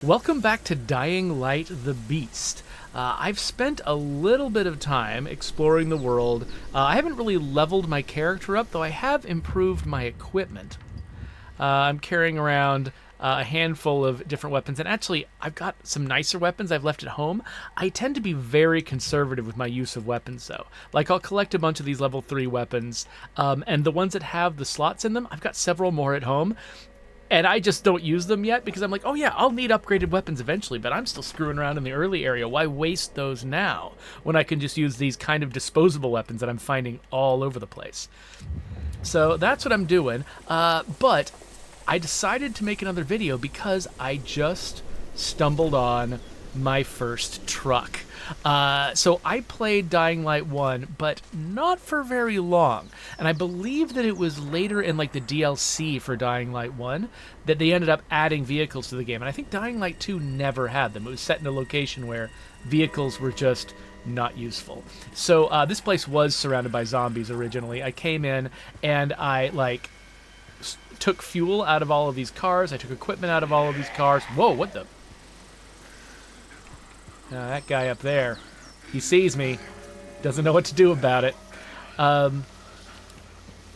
Welcome back to Dying Light the Beast. I've spent a little bit of time exploring the world. I haven't really leveled my character up, though I have improved my equipment. I'm carrying around a handful of different weapons, and actually, I've got some nicer weapons I've left at home. I tend to be very conservative with my use of weapons, though. Like, I'll collect a bunch of these level 3 weapons, and the ones that have the slots in them, I've got several more at home. And I just don't use them yet because I'm like, oh yeah, I'll need upgraded weapons eventually, but I'm still screwing around in the early area. Why waste those now when I can just use these kind of disposable weapons that I'm finding all over the place? So that's what I'm doing. But I decided to make another video because I just stumbled on my first truck. So I played Dying Light 1, but not for very long. And I believe that it was later in like the DLC for Dying Light 1 that they ended up adding vehicles to the game. And I think Dying Light 2 never had them. It was set in a location where vehicles were just not useful. So this place was surrounded by zombies originally. I came in and I took fuel out of all of these cars. I took equipment out of all of these cars. Whoa, what the... that guy up there, he sees me, doesn't know what to do about it.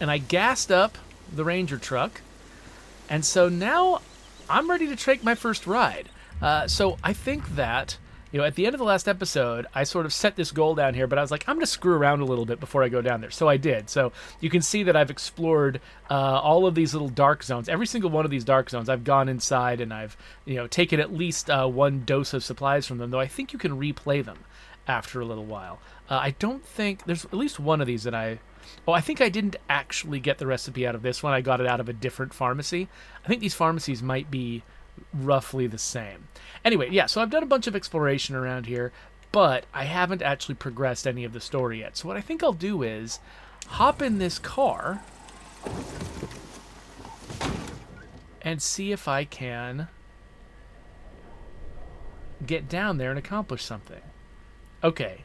And I gassed up the Ranger truck, and so now I'm ready to take my first ride. So I think that, at the end of the last episode, I sort of set this goal down here, but I was like, I'm going to screw around a little bit before I go down there. So I did. So you can see that I've explored all of these little dark zones. Every single one of these dark zones, I've gone inside and I've, taken at least one dose of supplies from them, though I think you can replay them after a little while. I don't think... There's at least one of these that I think I didn't actually get the recipe out of this one. I got it out of a different pharmacy. I think these pharmacies might be roughly the same. Anyway, yeah, so I've done a bunch of exploration around here, but I haven't actually progressed any of the story yet. So what I think I'll do is hop in this car and see if I can get down there and accomplish something. Okay.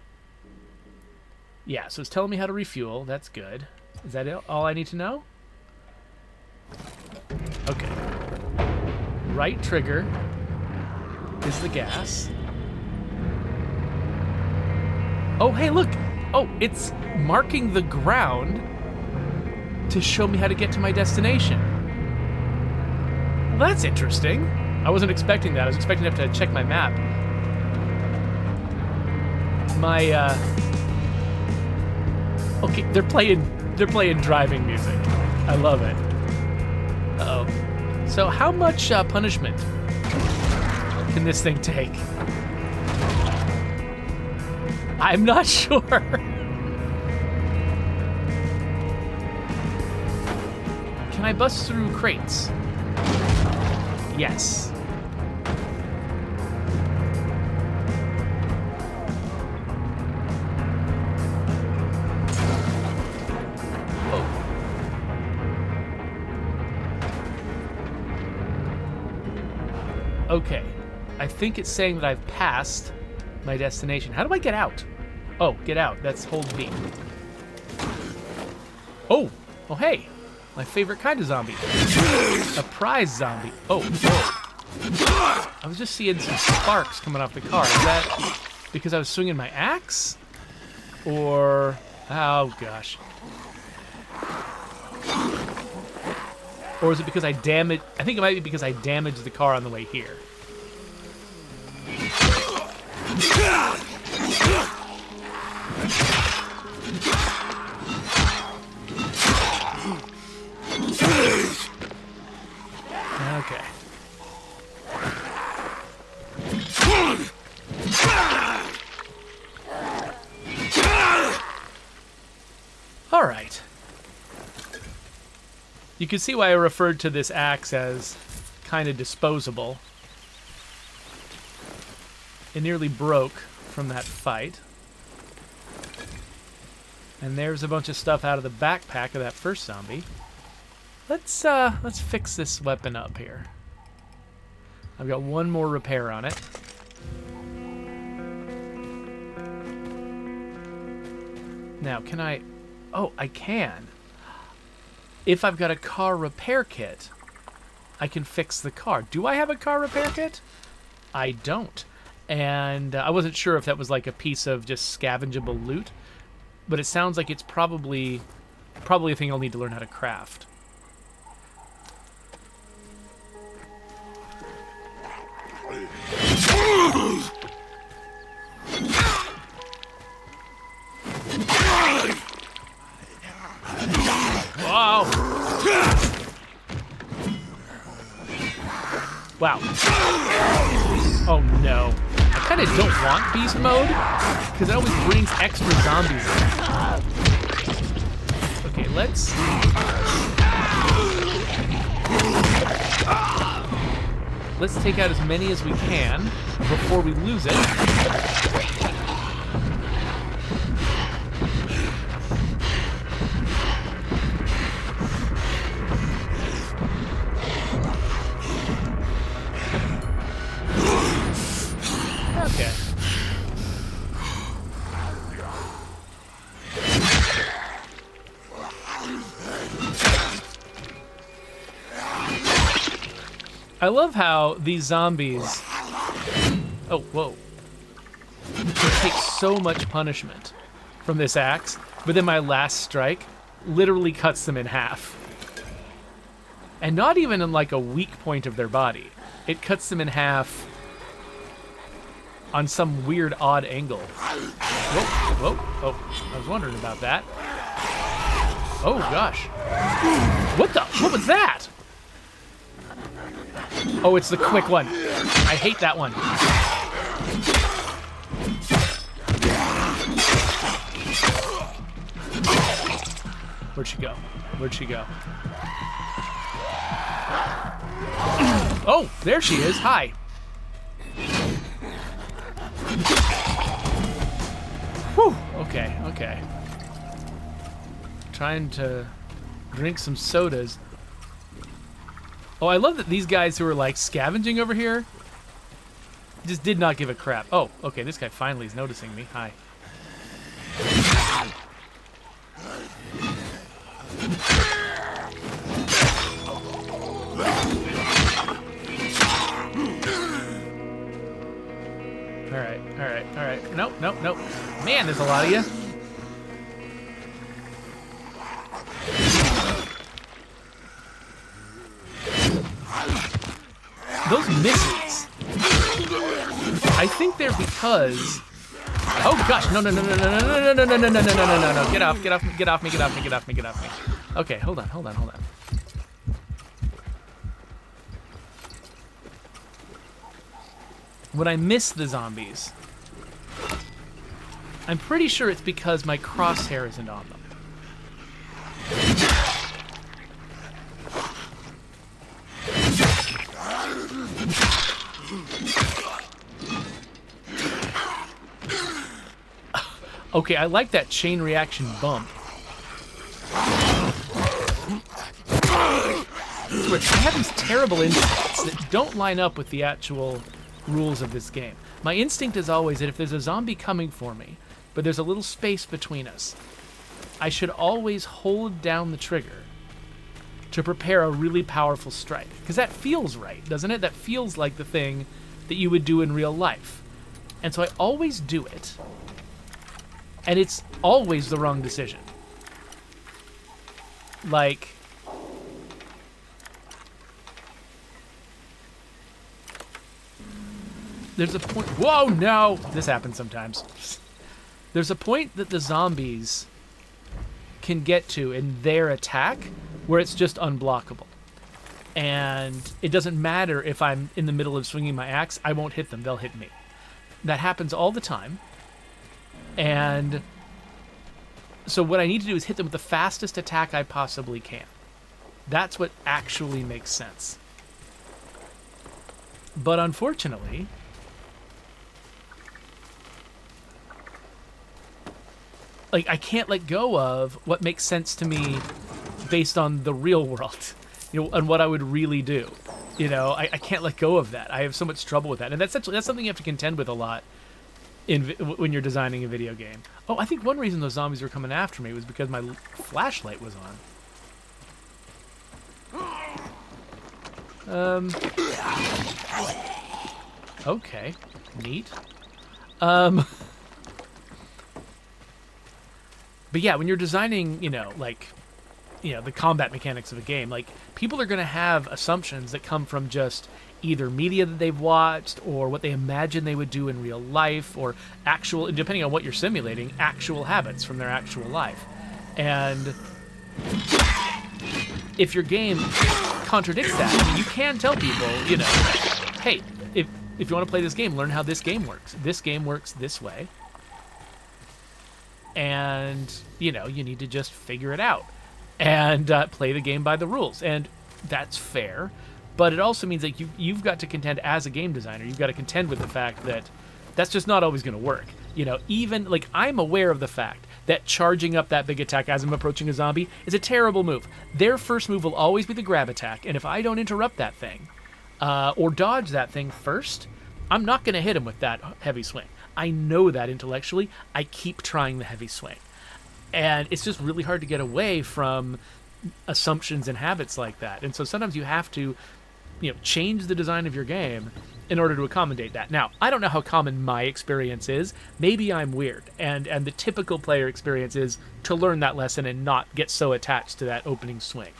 Yeah, so it's telling me how to refuel. That's good. Is that all I need to know? Okay. Right trigger is the gas. Oh, hey, look! Oh, it's marking the ground to show me how to get to my destination. Well, that's interesting. I wasn't expecting that. I was expecting to have to check my map. Okay, they're playing driving music. I love it. Uh-oh. So how much punishment can this thing take? I'm not sure. Can I bust through crates? Yes. Okay, I think it's saying that I've passed my destination. How do I get out? Oh, get out. That's hold B. Oh, hey, my favorite kind of zombie. A prize zombie. Oh. I was just seeing some sparks coming off the car. Is that because I was swinging my axe? Or, oh gosh. Or is it because I think it might be because I damaged the car on the way here. Okay. All right. You can see why I referred to this axe as kind of disposable. It nearly broke from that fight. And there's a bunch of stuff out of the backpack of that first zombie. Let's fix this weapon up here. I've got one more repair on it. Now, can I... Oh, I can. If I've got a car repair kit, I can fix the car. Do I have a car repair kit? I don't. And I wasn't sure if that was like a piece of just scavengeable loot, but it sounds like it's probably a thing I'll need to learn how to craft. Wow. Wow. Oh no. I kind of don't want beast mode because it always brings extra zombies in. Okay, let's take out as many as we can before we lose it. Okay. I love how these zombies... Oh, whoa. Can take so much punishment from this axe, but then my last strike literally cuts them in half. And not even in like a weak point of their body. It cuts them in half on some weird, odd angle. Whoa, whoa, oh, I was wondering about that. Oh, gosh. What was that? Oh, it's the quick one. I hate that one. Where'd she go? Where'd she go? Oh, there she is. Hi. Whew. Okay, okay. Trying to drink some sodas. Oh, I love that these guys who are like scavenging over here just did not give a crap. Oh, okay, this guy finally is noticing me. Hi. All right. Nope. Man, there's a lot of you. Those misses, I think they're because... Oh gosh, no. Get off me. Okay, hold on. When I miss the zombies, I'm pretty sure it's because my crosshair isn't on them. Okay, I like that chain reaction bump. I have these terrible instincts that don't line up with the actual rules of this game. My instinct is always that if there's a zombie coming for me, but there's a little space between us, I should always hold down the trigger to prepare a really powerful strike. Because that feels right, doesn't it? That feels like the thing that you would do in real life. And so I always do it. And it's always the wrong decision. Like... There's a point... Whoa, no! This happens sometimes. There's a point that the zombies can get to in their attack where it's just unblockable. And it doesn't matter if I'm in the middle of swinging my axe, I won't hit them, they'll hit me. That happens all the time. And so what I need to do is hit them with the fastest attack I possibly can. That's what actually makes sense. But unfortunately... like, I can't let go of what makes sense to me based on the real world, you know, and what I would really do. You know, I can't let go of that. I have so much trouble with that. And that's something you have to contend with a lot when you're designing a video game. Oh, I think one reason those zombies were coming after me was because my flashlight was on. Okay. Neat. But yeah, when you're designing, the combat mechanics of a game, like, people are going to have assumptions that come from just either media that they've watched or what they imagine they would do in real life, or actual, depending on what you're simulating, actual habits from their actual life. And if your game contradicts that, I mean, you can tell people, hey, if you want to play this game, learn how this game works. This game works this way. And, you need to just figure it out and play the game by the rules. And that's fair. But it also means that you've got to contend as a game designer. You've got to contend with the fact that that's just not always going to work. Even, like, I'm aware of the fact that charging up that big attack as I'm approaching a zombie is a terrible move. Their first move will always be the grab attack, and if I don't interrupt that thing, or dodge that thing first, I'm not going to hit him with that heavy swing. I know that intellectually. I keep trying the heavy swing. And it's just really hard to get away from assumptions and habits like that. And so sometimes you have to, change the design of your game in order to accommodate that. Now, I don't know how common my experience is. Maybe I'm weird. And the typical player experience is to learn that lesson and not get so attached to that opening swing.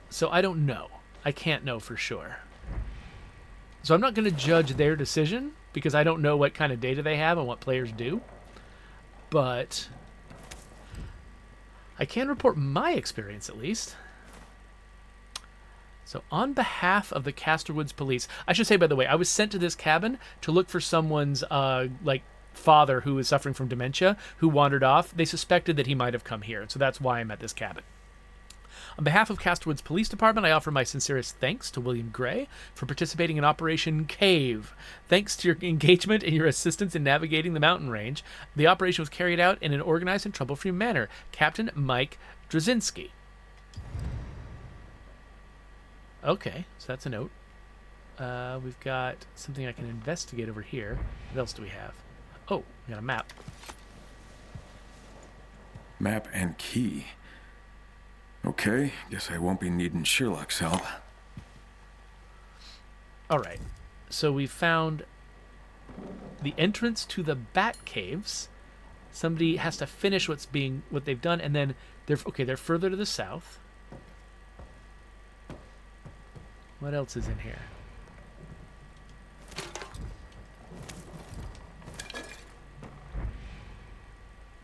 So I don't know. I can't know for sure. So I'm not going to judge their decision because I don't know what kind of data they have and what players do. But I can report my experience, at least. So on behalf of the Casterwoods Police, I should say, by the way, I was sent to this cabin to look for someone's father who is suffering from dementia, who wandered off. They suspected that he might have come here, so that's why I'm at this cabin. On behalf of Casterwoods Police Department, I offer my sincerest thanks to William Gray for participating in Operation Cave. Thanks to your engagement and your assistance in navigating the mountain range, the operation was carried out in an organized and trouble-free manner. Captain Mike Drzezinski. Okay, so that's a note. We've got something I can investigate over here. What else do we have? Oh, we got a map. Map and key. Okay, guess I won't be needing Sherlock's help. Alright, so we found the entrance to the Bat Caves. Somebody has to finish what they've done, and then they're further to the south. What else is in here?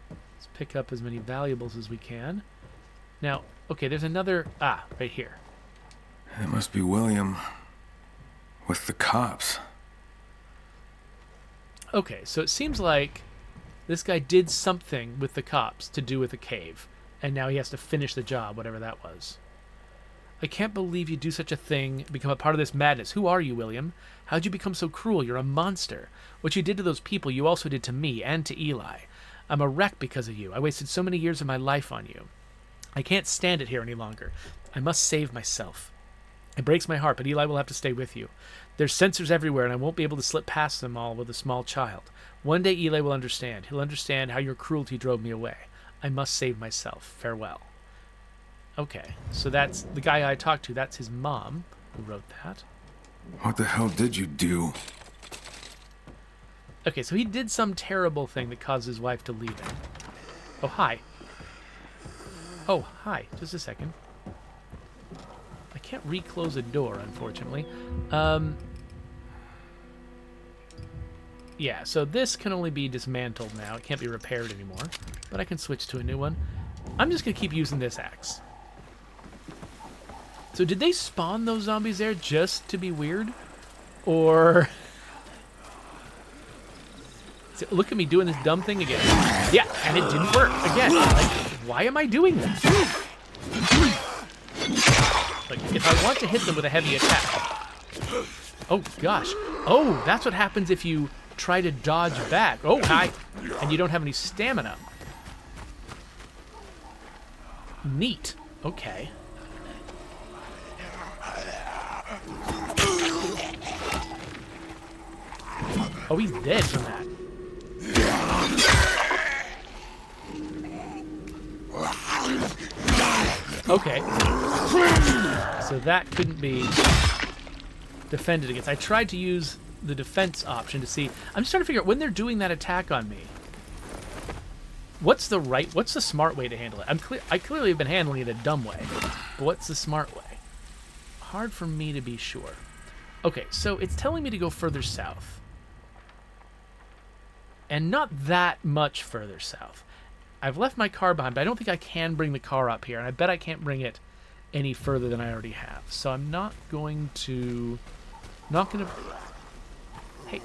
Let's pick up as many valuables as we can. Now, okay, there's another... right here. It must be William. With the cops. Okay, so it seems like this guy did something with the cops to do with the cave, and now he has to finish the job, whatever that was. I can't believe you do such a thing, become a part of this madness. Who are you, William? How'd you become so cruel? You're a monster. What you did to those people, you also did to me and to Eli. I'm a wreck because of you. I wasted so many years of my life on you. I can't stand it here any longer. I must save myself. It breaks my heart, but Eli will have to stay with you. There's sensors everywhere, and I won't be able to slip past them all with a small child. One day Eli will understand. He'll understand how your cruelty drove me away. I must save myself. Farewell. Okay, so that's the guy I talked to. That's his mom who wrote that. What the hell did you do? Okay, so he did some terrible thing that caused his wife to leave him. Oh, hi. Oh, hi. Just a second. I can't reclose a door, unfortunately. Yeah, so this can only be dismantled now. It can't be repaired anymore. But I can switch to a new one. I'm just going to keep using this axe. So did they spawn those zombies there just to be weird? Or... Look at me doing this dumb thing again. Yeah, and it didn't work. Again, like, why am I doing that? Like, if I want to hit them with a heavy attack... Oh, gosh. Oh, that's what happens if you try to dodge back. Oh, hi. And you don't have any stamina. Neat. Okay. Oh, he's dead from that. Okay. So that couldn't be defended against. I tried to use the defense option to see. I'm just trying to figure out when they're doing that attack on me. What's the smart way to handle it? I clearly have been handling it a dumb way, but what's the smart way? Hard for me to be sure. Okay, so it's telling me to go further south. And not that much further south. I've left my car behind, but I don't think I can bring the car up here, and I bet I can't bring it any further than I already have. So I'm not going to... Hey,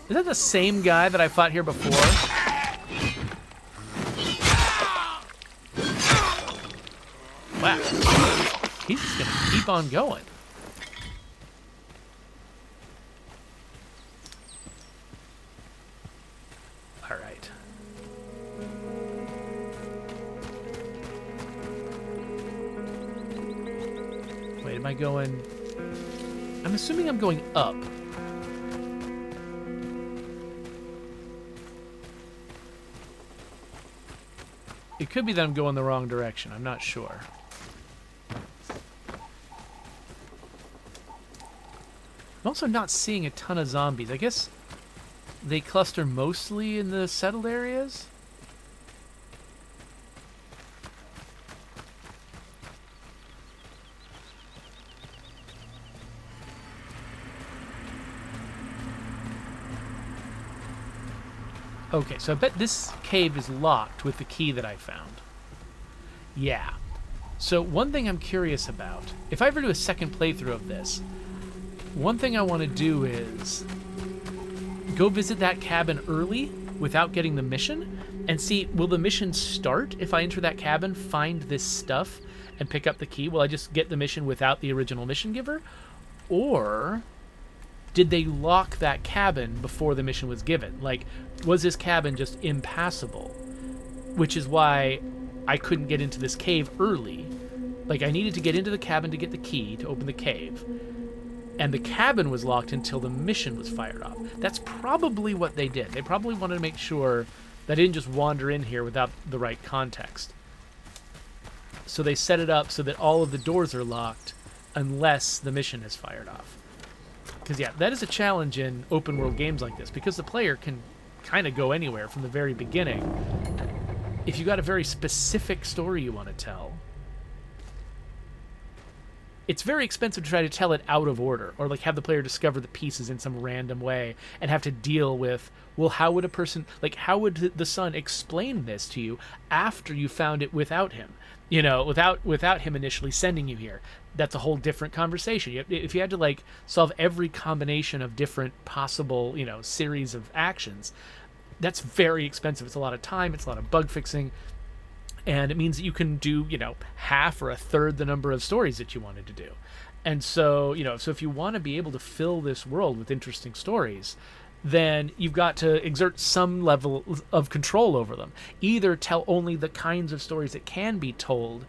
is that the same guy that I fought here before? Wow. He's just going to keep on going. All right. Wait, am I going... I'm assuming I'm going up. It could be that I'm going the wrong direction. I'm not sure. I'm also not seeing a ton of zombies. I guess they cluster mostly in the settled areas? Okay, so I bet this cave is locked with the key that I found. Yeah. So one thing I'm curious about, if I ever do a second playthrough of this, one thing I want to do is go visit that cabin early without getting the mission and see, will the mission start if I enter that cabin, find this stuff, and pick up the key? Will I just get the mission without the original mission giver? Or did they lock that cabin before the mission was given? Like, was this cabin just impassable? Which is why I couldn't get into this cave early. Like, I needed to get into the cabin to get the key to open the cave. And the cabin was locked until the mission was fired off. That's probably what they did. They probably wanted to make sure that I didn't just wander in here without the right context. So they set it up so that all of the doors are locked unless the mission is fired off. Because, yeah, that is a challenge in open world games like this, because the player can kind of go anywhere from the very beginning. If you got a very specific story you want to tell, it's very expensive to try to tell it out of order, or like have the player discover the pieces in some random way and have to deal with, well, how would a person, like, how would the son explain this to you after you found it without him? You know, without him initially sending you here. That's a whole different conversation. If you had to, like, solve every combination of different possible, you know, series of actions, that's very expensive. It's a lot of time. It's a lot of bug fixing. And it means that you can do, you know, half or a third the number of stories that you wanted to do. And so, you know, so if you want to be able to fill this world with interesting stories, then you've got to exert some level of control over them. Either tell only the kinds of stories that can be told,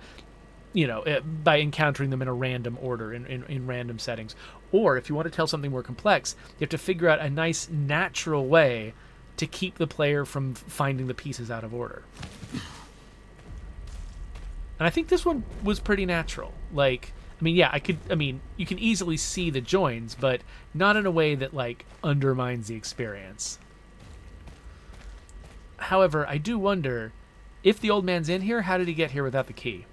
you know, by encountering them in a random order, in random settings. Or if you want to tell something more complex, you have to figure out a nice, natural way to keep the player from finding the pieces out of order. And I think this one was pretty natural. Like, I mean, yeah, you can easily see the joins, but not in a way that, like, undermines the experience. However, I do wonder, if the old man's in here, how did he get here without the key?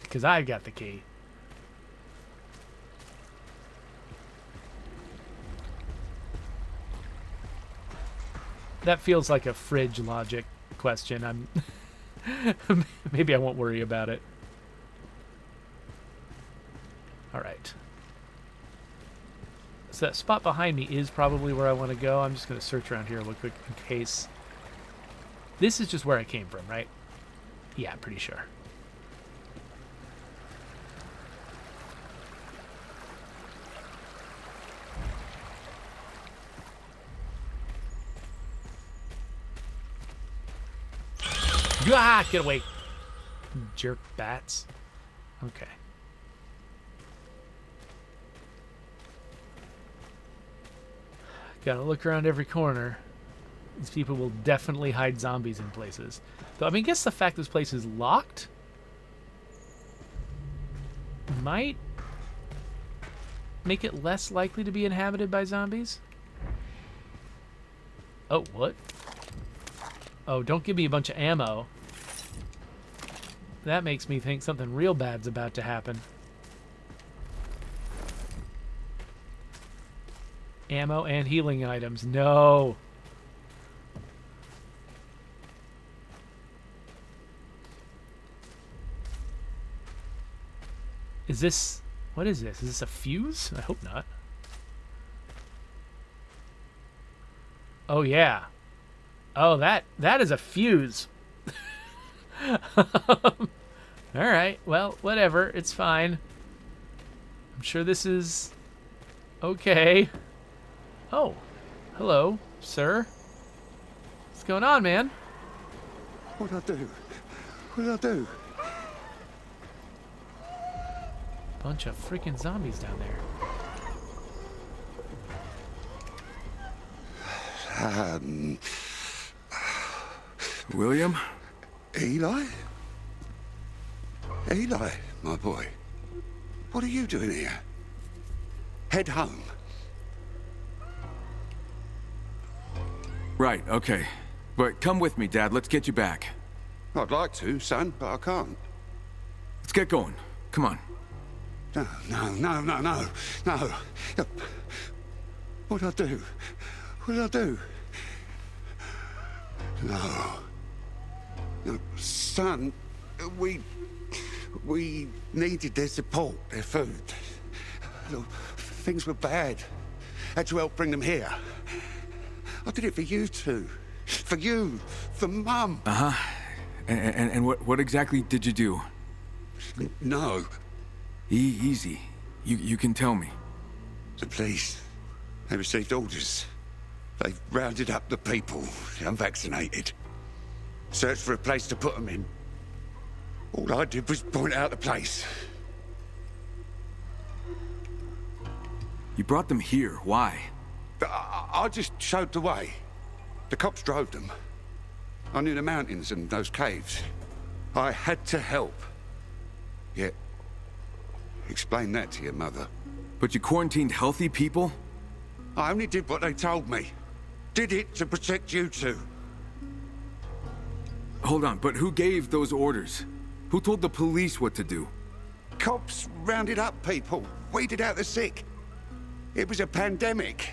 Because I got the key. That feels like a fridge logic question. Maybe I won't worry about it. Alright. So that spot behind me is probably where I want to go. I'm just going to search around here real quick in case. This is just where I came from, right? Yeah, I'm pretty sure. Ah, get away. Jerk bats. Okay. Gotta look around every corner. These people will definitely hide zombies in places. Though, I mean, I guess the fact this place is locked might make it less likely to be inhabited by zombies. Oh, what? Oh, don't give me a bunch of ammo. That makes me think something real bad's about to happen. Ammo and healing items. No. Is this... What is this? Is this a fuse? I hope not. Oh, yeah. Oh, that is a fuse. Alright, well, whatever. It's fine. I'm sure this is... okay. Oh. Hello, sir. What's going on, man? What'd I do? What'd I do? Bunch of freaking zombies down there. William? Eli? Eli, my boy. What are you doing here? Head home. Right, okay. But come with me, Dad. Let's get you back. I'd like to, son, but I can't. Let's get going. Come on. No. What'd I do? What'd I do? No, son, we needed their support, their food. Look, things were bad. Had to help bring them here. I did it for you two. For you. For Mum. Uh-huh. And what exactly did you do? No. Easy. You can tell me. The police, they received orders. They've rounded up the people, the unvaccinated. Searched for a place to put them in. All I did was point out the place. You brought them here. Why? I just showed the way. The cops drove them. I knew the mountains and those caves. I had to help. Yet, explain that to your mother. But you quarantined healthy people? I only did what they told me. Did it to protect you two. Hold on, but who gave those orders? Who told the police what to do? Cops rounded up people, weeded out the sick. It was a pandemic.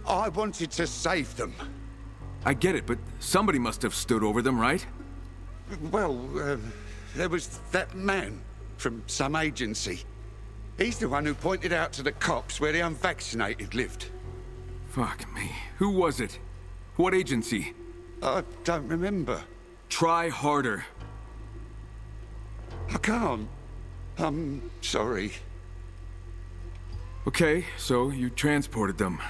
I wanted to save them. I get it, but somebody must have stood over them, right? Well, there was that man from some agency. He's the one who pointed out to the cops where the unvaccinated lived. Fuck me. Who was it? What agency? I don't remember. Try harder. I can't. I'm sorry. Okay, so you transported them.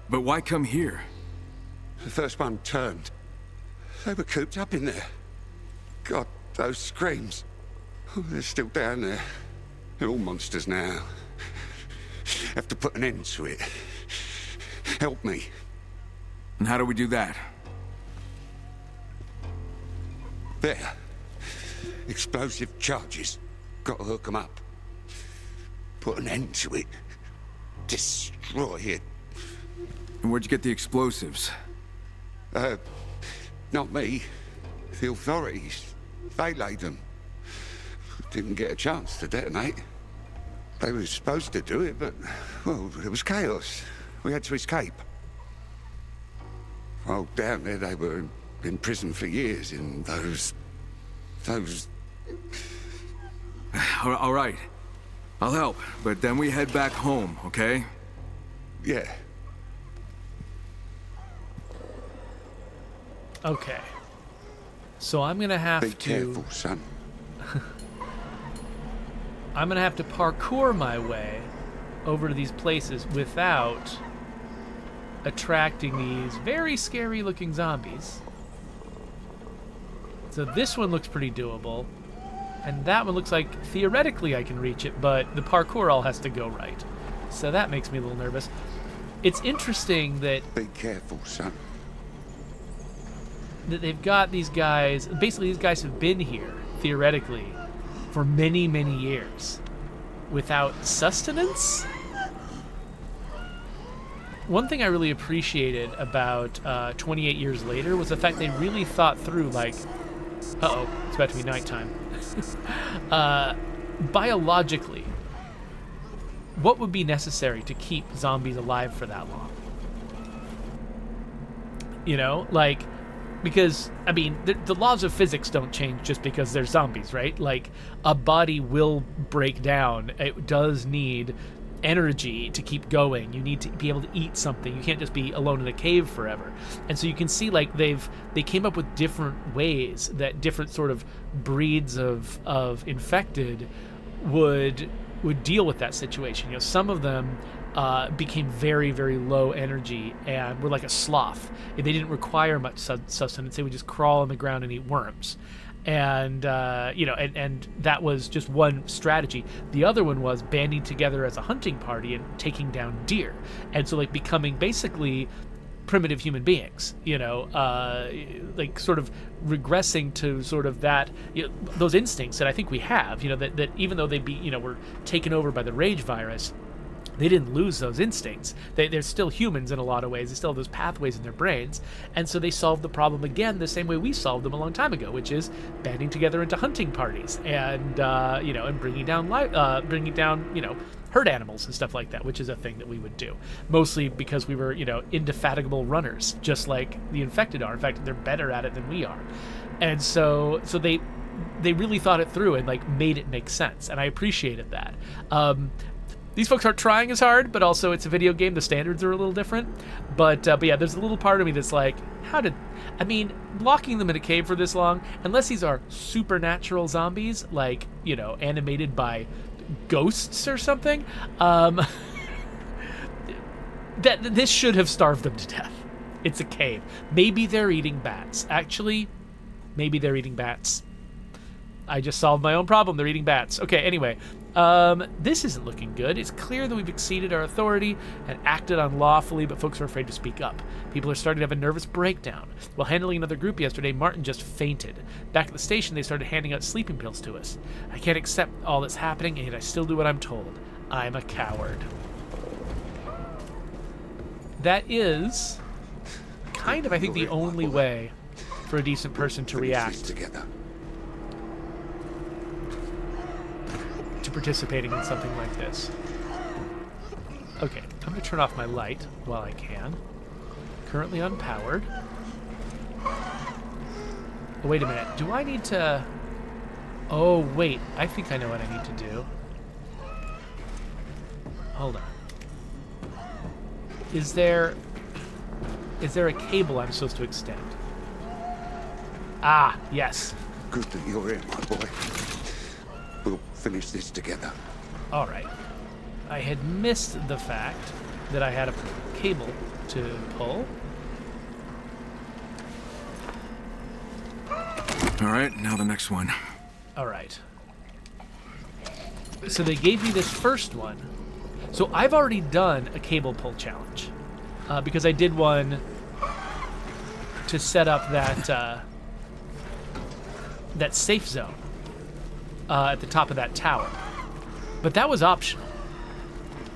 But why come here? The first one turned. They were cooped up in there. God, those screams. Oh, they're still down there. They're all monsters now. Have to put an end to it. Help me. And how do we do that? There. Explosive charges. Got to hook them up. Put an end to it. Destroy it. And where'd you get the explosives? Not me. The authorities. They laid them. Didn't get a chance to detonate. They were supposed to do it, but, well, it was chaos. We had to escape. Well, down there they were in prison for years in those... All right. I'll help, but then we head back home, okay? Yeah. Okay. So I'm gonna have Be to... careful, son. I'm gonna have to parkour my way over to these places without attracting these very scary looking zombies. So this one looks pretty doable, and that one looks like theoretically I can reach it, but the parkour all has to go right. So that makes me a little nervous. It's interesting that Be careful, son. they've got these guys, basically these guys have been here, theoretically, for many, many years without sustenance. One thing I really appreciated about 28 years later was the fact they really thought through, like, uh-oh, it's about to be nighttime. Biologically, what would be necessary to keep zombies alive for that long? You know, like, because, I mean, the laws of physics don't change just because they're zombies, right? Like, a body will break down. It does need energy to keep going. You need to be able to eat something. You can't just be alone in a cave forever. And so you can see, like, they came up with different ways that different sort of breeds of infected would deal with that situation. You know, some of them became very, very low energy and were like a sloth. They didn't require much sustenance. They would just crawl on the ground and eat worms. And, you know, and that was just one strategy. The other one was banding together as a hunting party and taking down deer. And so, like, becoming basically primitive human beings, you know, like sort of regressing to sort of that, you know, those instincts that I think we have, you know, that even though were taken over by the rage virus, they didn't lose those instincts. They're still humans in a lot of ways. They still have those pathways in their brains. And so they solved the problem again the same way we solved them a long time ago, which is banding together into hunting parties and, you know, and bringing down, you know, herd animals and stuff like that, which is a thing that we would do. Mostly because we were, you know, indefatigable runners, just like the infected are. In fact, they're better at it than we are. And so they really thought it through and, like, made it make sense. And I appreciated that. These folks aren't trying as hard, but also it's a video game. The standards are a little different. But yeah, there's a little part of me that's like, locking them in a cave for this long, unless these are supernatural zombies, like, you know, animated by ghosts or something, this should have starved them to death. It's a cave. Maybe they're eating bats. Actually, maybe they're eating bats. I just solved my own problem. They're eating bats. Okay, anyway. This isn't looking good. It's clear that we've exceeded our authority and acted unlawfully, but folks are afraid to speak up. People are starting to have a nervous breakdown. While handling another group yesterday, Martin just fainted. Back at the station, they started handing out sleeping pills to us. I can't accept all that's happening, and yet I still do what I'm told. I'm a coward. That is kind of, I think, the only way for a decent person to react together. To participating in something like this. Okay, I'm going to turn off my light while I can. Currently unpowered. Oh, wait a minute. Do I need to... Oh, wait. I think I know what I need to do. Hold on. Is there a cable I'm supposed to extend? Ah, yes. Good that you're here, my boy. We'll finish this together. All right. I had missed the fact that I had a cable to pull. All right, now the next one. All right. So they gave me this first one. So I've already done a cable pull challenge because I did one to set up that that safe zone at the top of that tower. But that was optional.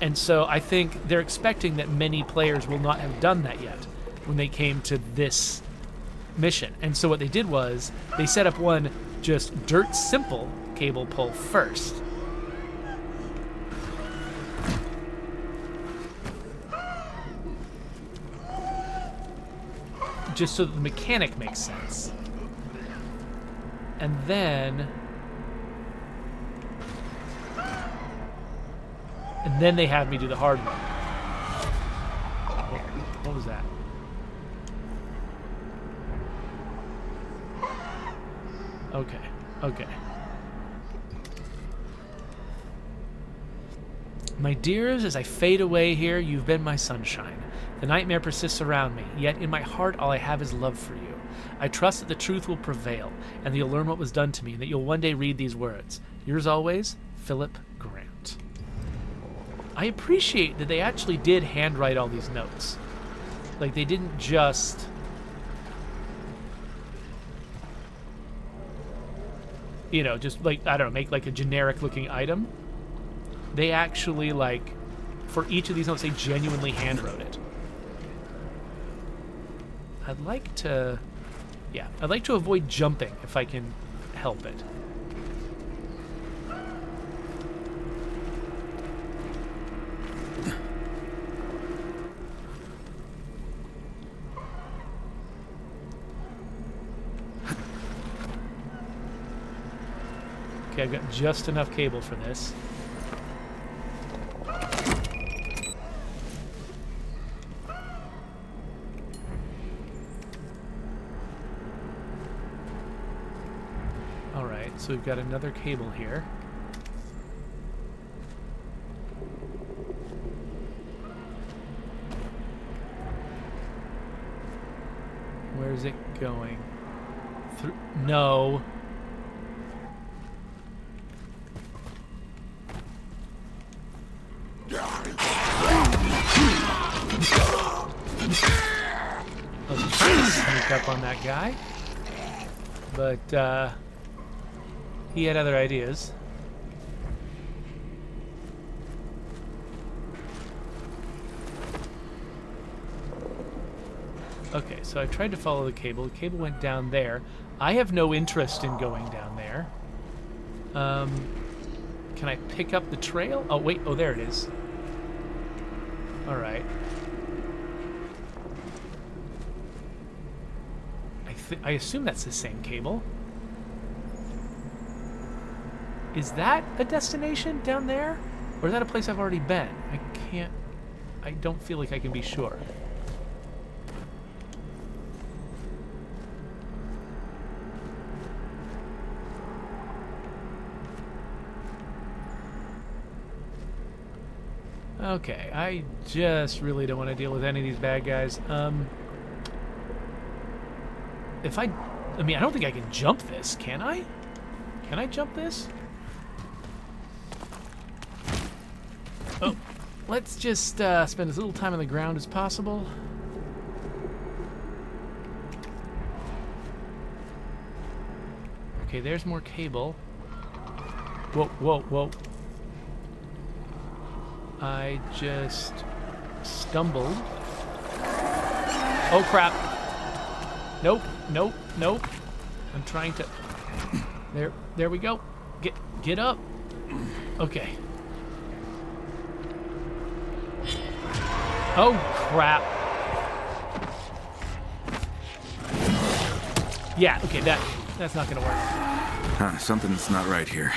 And so I think they're expecting that many players will not have done that yet when they came to this mission. And so what they did was they set up one just dirt simple cable pull first. Just so that the mechanic makes sense. And then they have me do the hard one. What was that? Okay. My dears, as I fade away here, you've been my sunshine. The nightmare persists around me, yet in my heart all I have is love for you. I trust that the truth will prevail, and that you'll learn what was done to me, and that you'll one day read these words. Yours always, Philip Grant. I appreciate that they actually did handwrite all these notes. Like, they didn't just... you know, just like, I don't know, make like a generic looking item. They actually, like, for each of these notes, they genuinely hand wrote it. I'd like to avoid jumping if I can help it. Okay, I've got just enough cable for this. Alright, so we've got another cable here. Where's it going? No. I was trying to sneak up on that guy, but he had other ideas. Okay, so I tried to follow the cable. The cable went down there. I have no interest in going down there. Can I pick up the trail? Oh, wait. Oh, there it is. All right. I assume that's the same cable. Is that a destination down there? Or is that a place I've already been? I don't feel like I can be sure. Okay, I just really don't want to deal with any of these bad guys. If I mean, I don't think I can jump this, can I? Can I jump this? Oh, let's just spend as little time on the ground as possible. Okay, there's more cable. Whoa, whoa, whoa. I just stumbled. Oh, crap. Nope, nope, nope. I'm trying to... There we go. Get up. Okay. Oh, crap. Yeah, okay, that's not gonna work. Huh, something's not right here.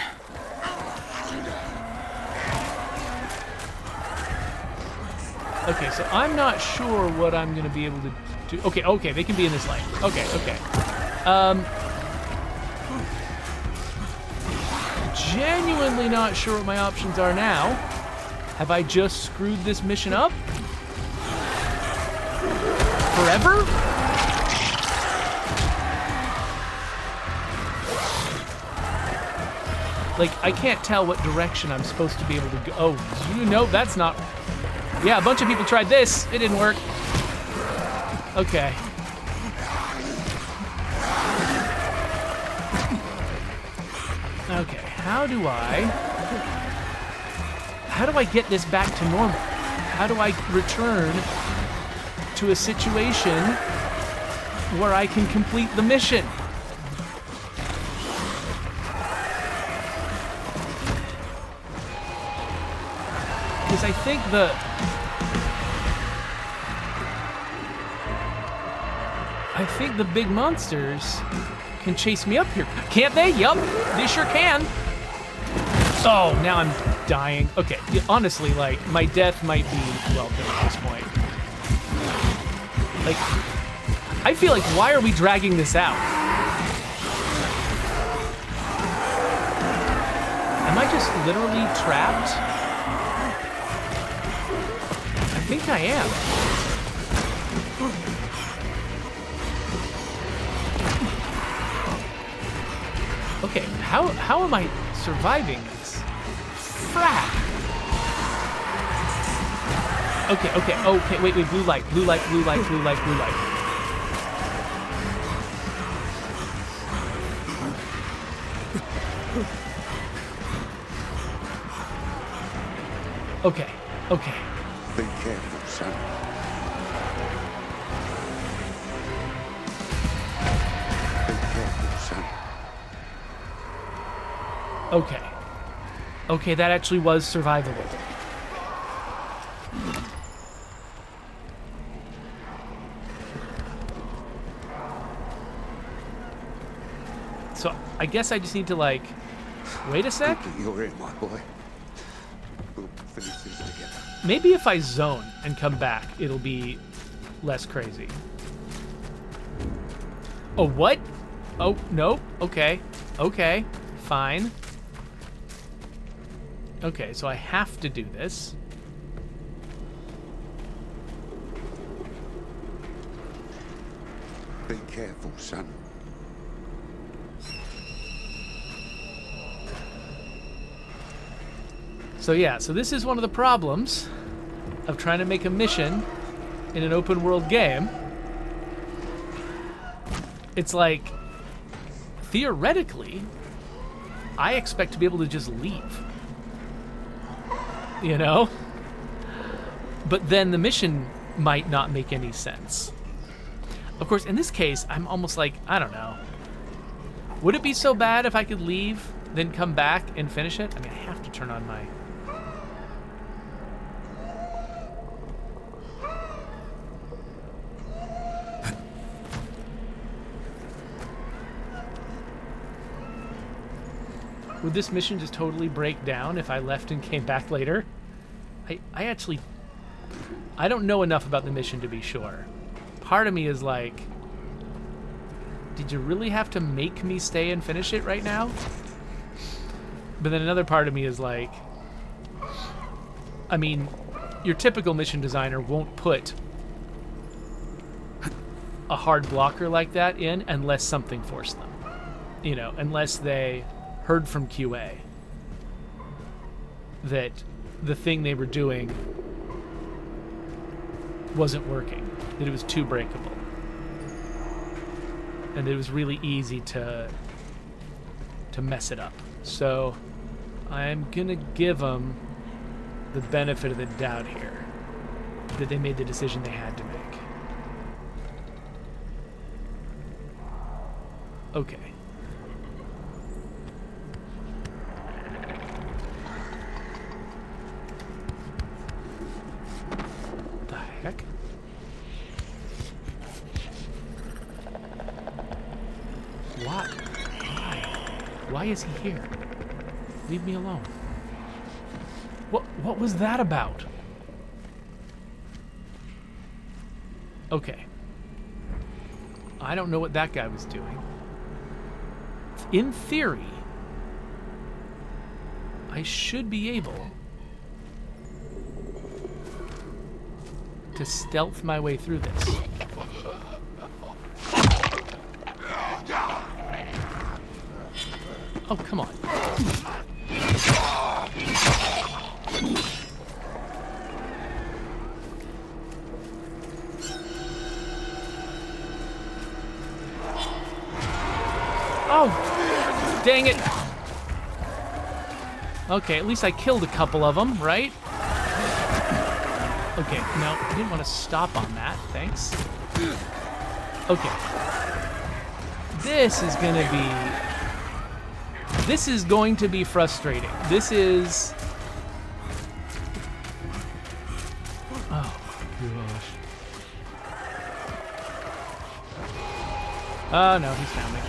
Okay, so I'm not sure what I'm gonna be able to do. Okay, they can be in this lane. Okay. Genuinely not sure what my options are now. Have I just screwed this mission up? Forever? Like, I can't tell what direction I'm supposed to be able to go. Oh, you know, that's not... Yeah, a bunch of people tried this. It didn't work. Okay. Okay, how do I get this back to normal? How do I return to a situation where I can complete the mission? Because I think the big monsters can chase me up here. Can't they? Yup, they sure can. Oh, now I'm dying. Okay, honestly, like, my death might be welcome at this point. Like, I feel like, why are we dragging this out? Am I just literally trapped? I think I am. Okay, how am I surviving this? Frack! Okay, wait, blue light. Okay, okay. Be careful, son. Be careful, son. Okay. Okay, that actually was survivable. So, I guess I just need to, like, wait a sec? Good that you're here, my boy. We'll finish this together. Maybe if I zone and come back, it'll be less crazy. Oh, what? Oh, no. Okay. Okay. Fine. Okay, so I have to do this. Be careful, son. So yeah, so this is one of the problems of trying to make a mission in an open world game. It's like, theoretically, I expect to be able to just leave. You know? But then the mission might not make any sense. Of course, in this case, I'm almost like, I don't know. Would it be so bad if I could leave, then come back and finish it? I mean, I have to turn on my... Would this mission just totally break down if I left and came back later? I actually... I don't know enough about the mission to be sure. Part of me is like... Did you really have to make me stay and finish it right now? But then another part of me is like... I mean, your typical mission designer won't put a hard blocker like that in unless something forced them. You know, unless they heard from QA that the thing they were doing wasn't working, that it was too breakable, and it was really easy to mess it up. So I'm gonna give them the benefit of the doubt here, that they made the decision they had to make. Okay. The heck? What? Why? Why is he here? Leave me alone. What was that about? Okay. I don't know what that guy was doing. In theory, I should be able to stealth my way through this. Oh, come on. Oh, dang it. Okay, at least I killed a couple of them, right? Okay, no, I didn't want to stop on that, thanks. Okay. This is going to be frustrating. This is... Oh, my gosh. Oh, no, he's found me.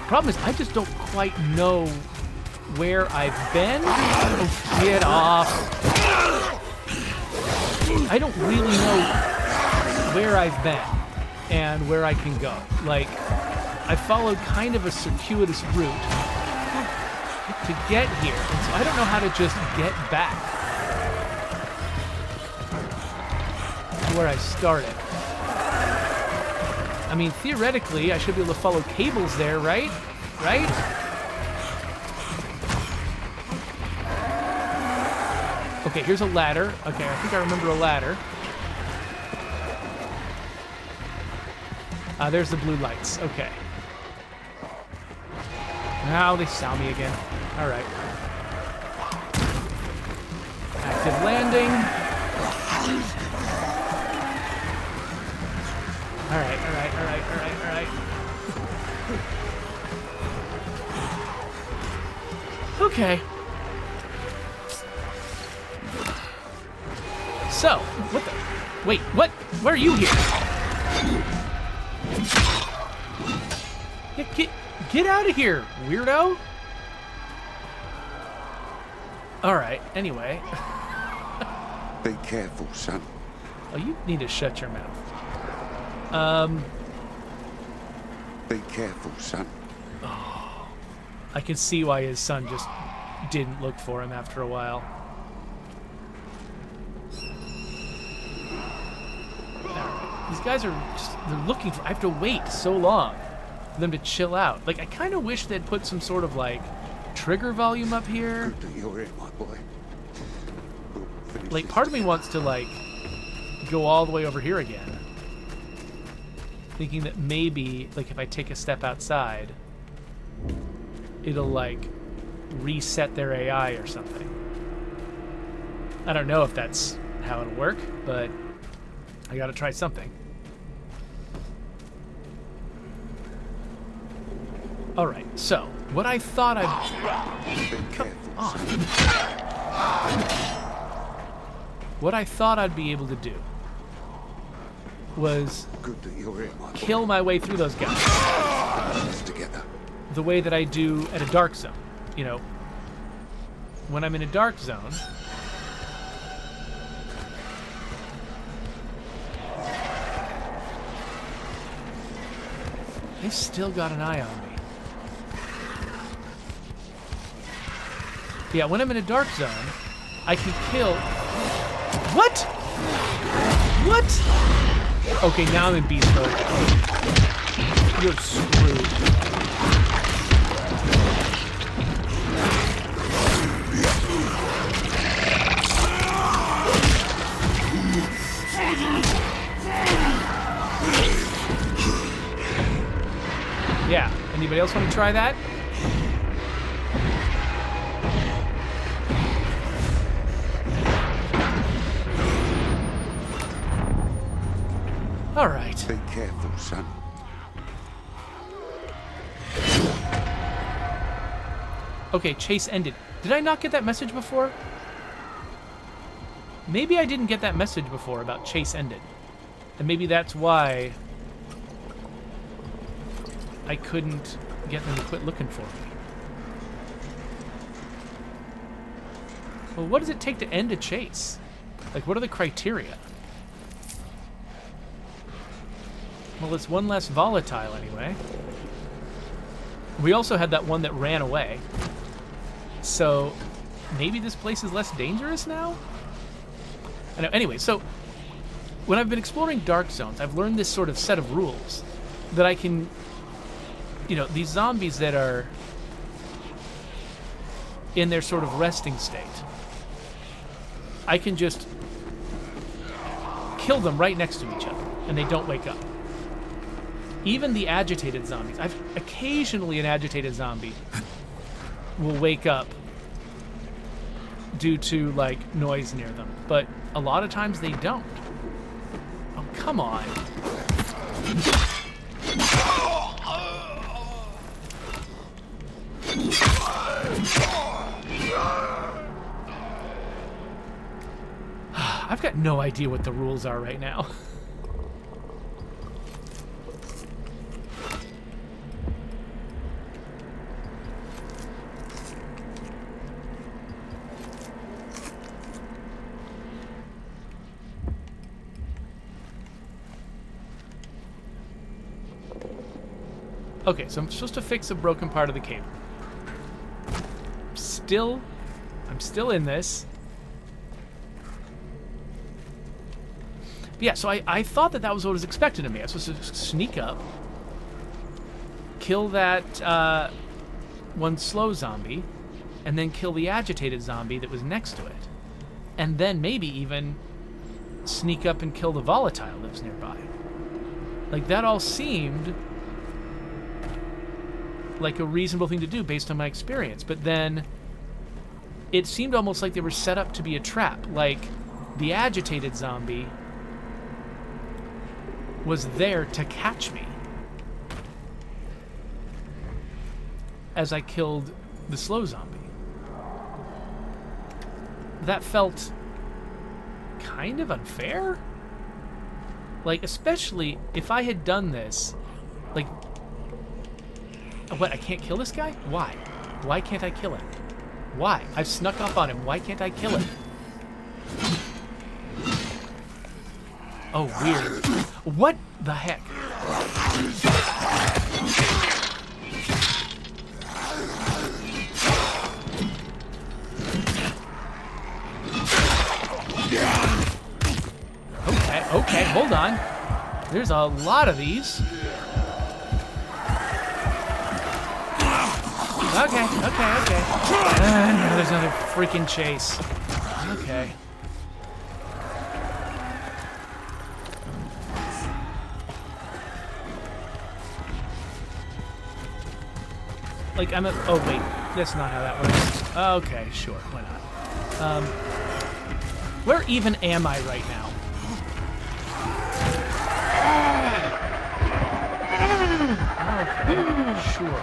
Problem is, I just don't quite know where I've been. Oh, get off. I don't really know where I've been and where I can go. Like, I followed kind of a circuitous route to get here, and so I don't know how to just get back to where I started. I mean, theoretically, I should be able to follow cables there, right? Right? Okay, here's a ladder. Okay, I think I remember a ladder. There's the blue lights. Okay. Now they saw me again. All right. Active landing. Alright, alright, alright, alright, alright. Okay. So, what the? Wait, what? Why are you here? Yeah, get out of here, weirdo. Alright, anyway. Be careful, son. Oh, you need to shut your mouth. Be careful, son. I can see why his son just didn't look for him after a while. Alright, these guys are they're looking for, I have to wait so long for them to chill out. Like, I kind of wish they'd put some sort of, like, trigger volume up here. Good that you're here, my boy. We'll finish Like, this part of me together. wants to, like, go all the way over here again. Thinking that maybe, like, if I take a step outside, it'll, like, reset their AI or something. I don't know if that's how it'll work, but I gotta try something. Alright, so, what I thought I'd... Be careful, on. son. What I thought I'd be able to do was Good that you're here, my boy. kill my way through those guys Finish this together. the way that I do at a dark zone. You know, when I'm in a dark zone, they've still got an eye on me. Yeah, when I'm in a dark zone, I can kill... What? What? Okay, now I'm in beast mode. You're screwed. Yeah, anybody else want to try that? All right. Be careful, son. Okay, chase ended. Did I not get that message before? Maybe I didn't get that message before about chase ended. And maybe that's why I couldn't get them to quit looking for me. Well, what does it take to end a chase? Like, what are the criteria? Well, it's one less volatile anyway. We also had that one that ran away. So maybe this place is less dangerous now? I know. Anyway, so when I've been exploring dark zones, I've learned this sort of set of rules that I can, you know, these zombies that are in their sort of resting state, I can just kill them right next to each other and they don't wake up. Even the agitated zombies. Occasionally an agitated zombie will wake up due to, like, noise near them. But a lot of times they don't. Oh, come on. I've got no idea what the rules are right now. Okay, so I'm supposed to fix a broken part of the cable. I'm still in this. But yeah, so I thought that was what was expected of me. I was supposed to sneak up, kill that one slow zombie, and then kill the agitated zombie that was next to it. And then maybe even sneak up and kill the volatile that was nearby. Like, that all seemed like a reasonable thing to do based on my experience. But then it seemed almost like they were set up to be a trap. Like, the agitated zombie was there to catch me as I killed the slow zombie. That felt kind of unfair. Like, especially if I had done this, like, what, I can't kill this guy? Why? Why can't I kill him? Why? I've snuck up on him. Why can't I kill him? Oh, weird. What the heck? Okay, hold on. There's a lot of these. Okay. Now there's another freaking chase. Okay. Like, oh, wait. That's not how that works. Okay, sure. Why not? Where even am I right now? Okay, sure.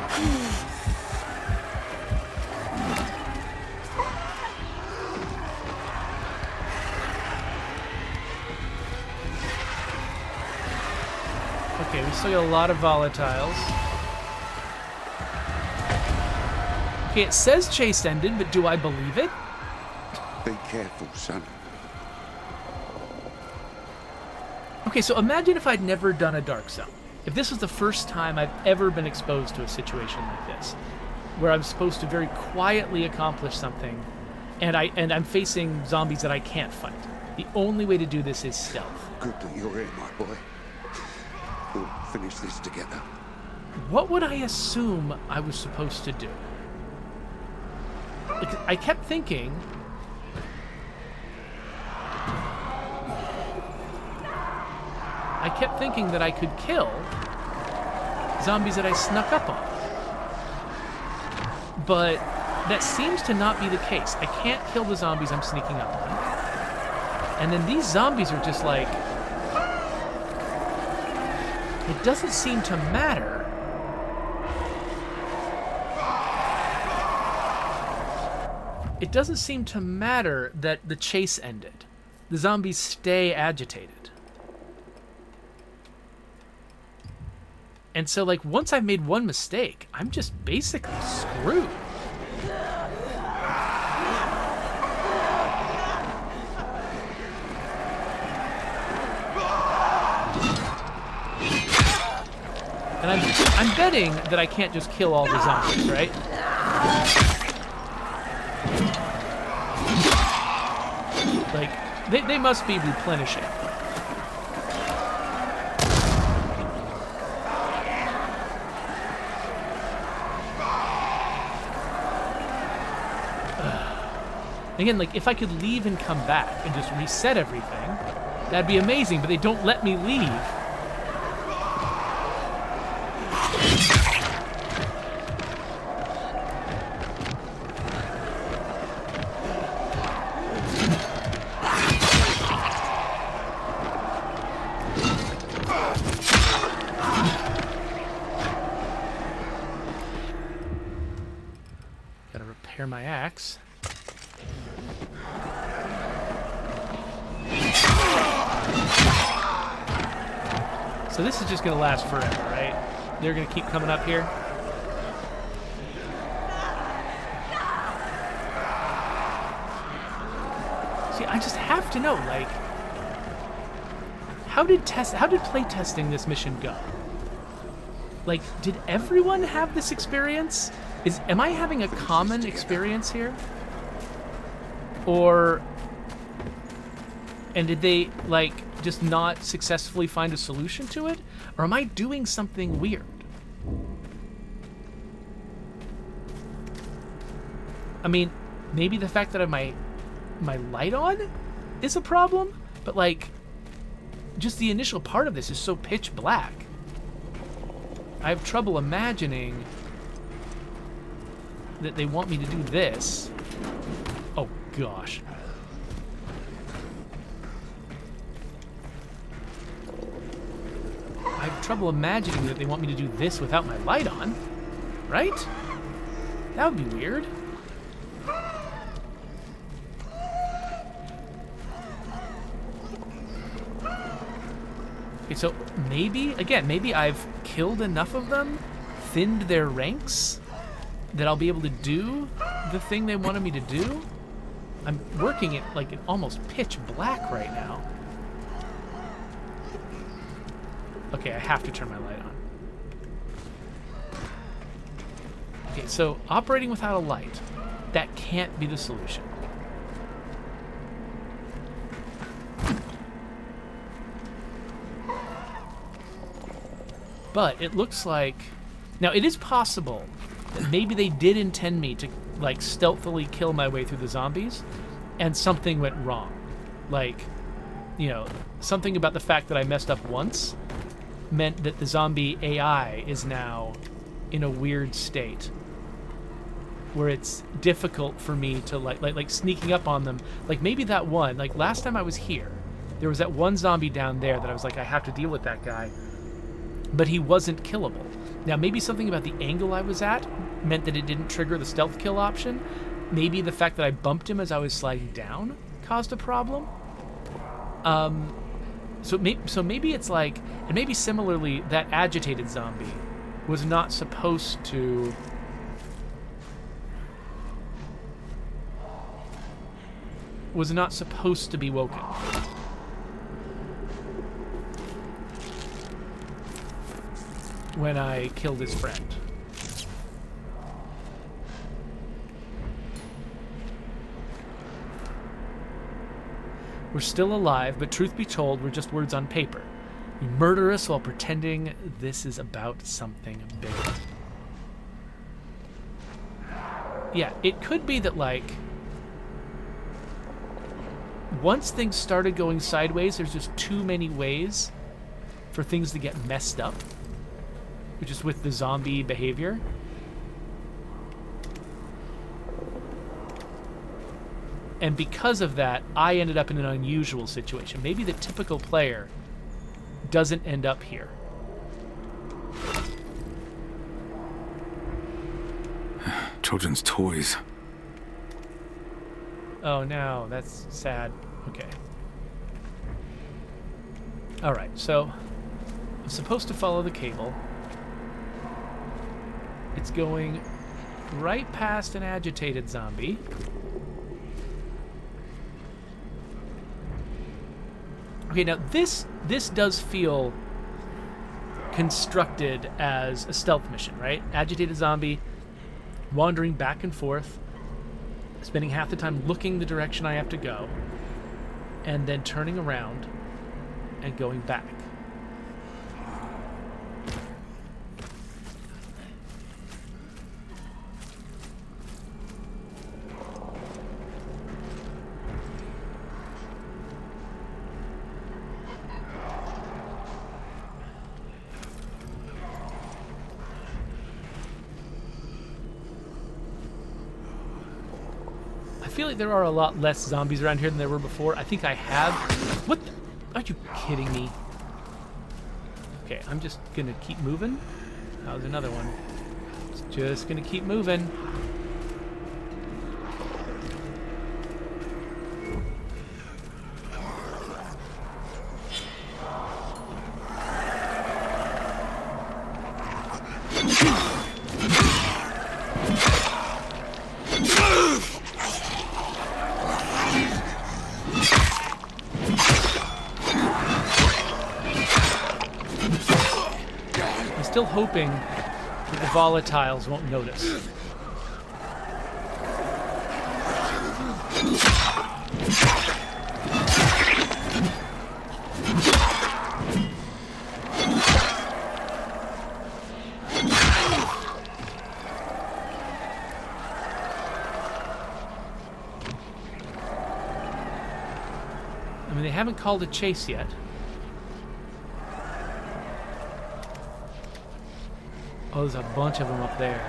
Okay, we still got a lot of volatiles. Okay, it says chase ended, but do I believe it? Be careful, son. Okay, so imagine if I'd never done a Dark Zone. If this was the first time I've ever been exposed to a situation like this, where I'm supposed to very quietly accomplish something, and I'm facing zombies that I can't fight. The only way to do this is stealth. Good that you're here, my boy. We'll finish this together. What would I assume I was supposed to do? Like, I kept thinking... that I could kill zombies that I snuck up on. But that seems to not be the case. I can't kill the zombies I'm sneaking up on. And then these zombies are just like... It doesn't seem to matter. It doesn't seem to matter that the chase ended. The zombies stay agitated. And so, like, once I've made one mistake, I'm just basically screwed. And I'm betting that I can't just kill all the zombies, right? Like, they must be replenishing. Again, like, if I could leave and come back and just reset everything, that'd be amazing, but they don't let me leave. Gotta repair my axe. So this is just going to last forever, right? They're going to keep coming up here. See, I just have to know, like, how did play testing this mission go? Like, did everyone have this experience? Am I having a common experience here? And did they, like, just not successfully find a solution to it? Or am I doing something weird? I mean, maybe the fact that I have my light on is a problem, but, like, just the initial part of this is so pitch black. I have trouble imagining that they want me to do this gosh. I have trouble imagining that they want me to do this without my light on, right? That would be weird. Okay, so maybe I've killed enough of them, thinned their ranks, that I'll be able to do the thing they wanted me to do. I'm working it like in almost pitch black right now. Okay, I have to turn my light on. Okay, so operating without a light, that can't be the solution. But it looks like... Now, it is possible that maybe they did intend me to, like, stealthily kill my way through the zombies, and something went wrong. Like, you know, something about the fact that I messed up once meant that the zombie AI is now in a weird state where it's difficult for me to, like sneaking up on them. Like, maybe that one, like, last time I was here, there was that one zombie down there that I was like, I have to deal with that guy. But he wasn't killable. Now, maybe something about the angle I was at meant that it didn't trigger the stealth kill option. Maybe the fact that I bumped him as I was sliding down caused a problem. So maybe it's like, and maybe similarly, that agitated zombie was not supposed to... was not supposed to be woken. When I killed his friend. We're still alive, but truth be told, we're just words on paper. You murder us while pretending this is about something bigger. Yeah, it could be that, like, once things started going sideways, there's just too many ways for things to get messed up. Just with the zombie behavior. And because of that, I ended up in an unusual situation. Maybe the typical player doesn't end up here. Children's toys. Oh no, that's sad. Okay. Alright, so I'm supposed to follow the cable. It's going right past an agitated zombie. Okay, now this does feel constructed as a stealth mission, right? Agitated zombie, wandering back and forth, spending half the time looking the direction I have to go, and then turning around and going back. I feel like there are a lot less zombies around here than there were before. I think I have... What the... Are you kidding me? Okay, I'm just gonna keep moving. That was another one. Just gonna keep moving. Still hoping that the volatiles won't notice. I mean, they haven't called a chase yet. Oh, there's a bunch of them up there.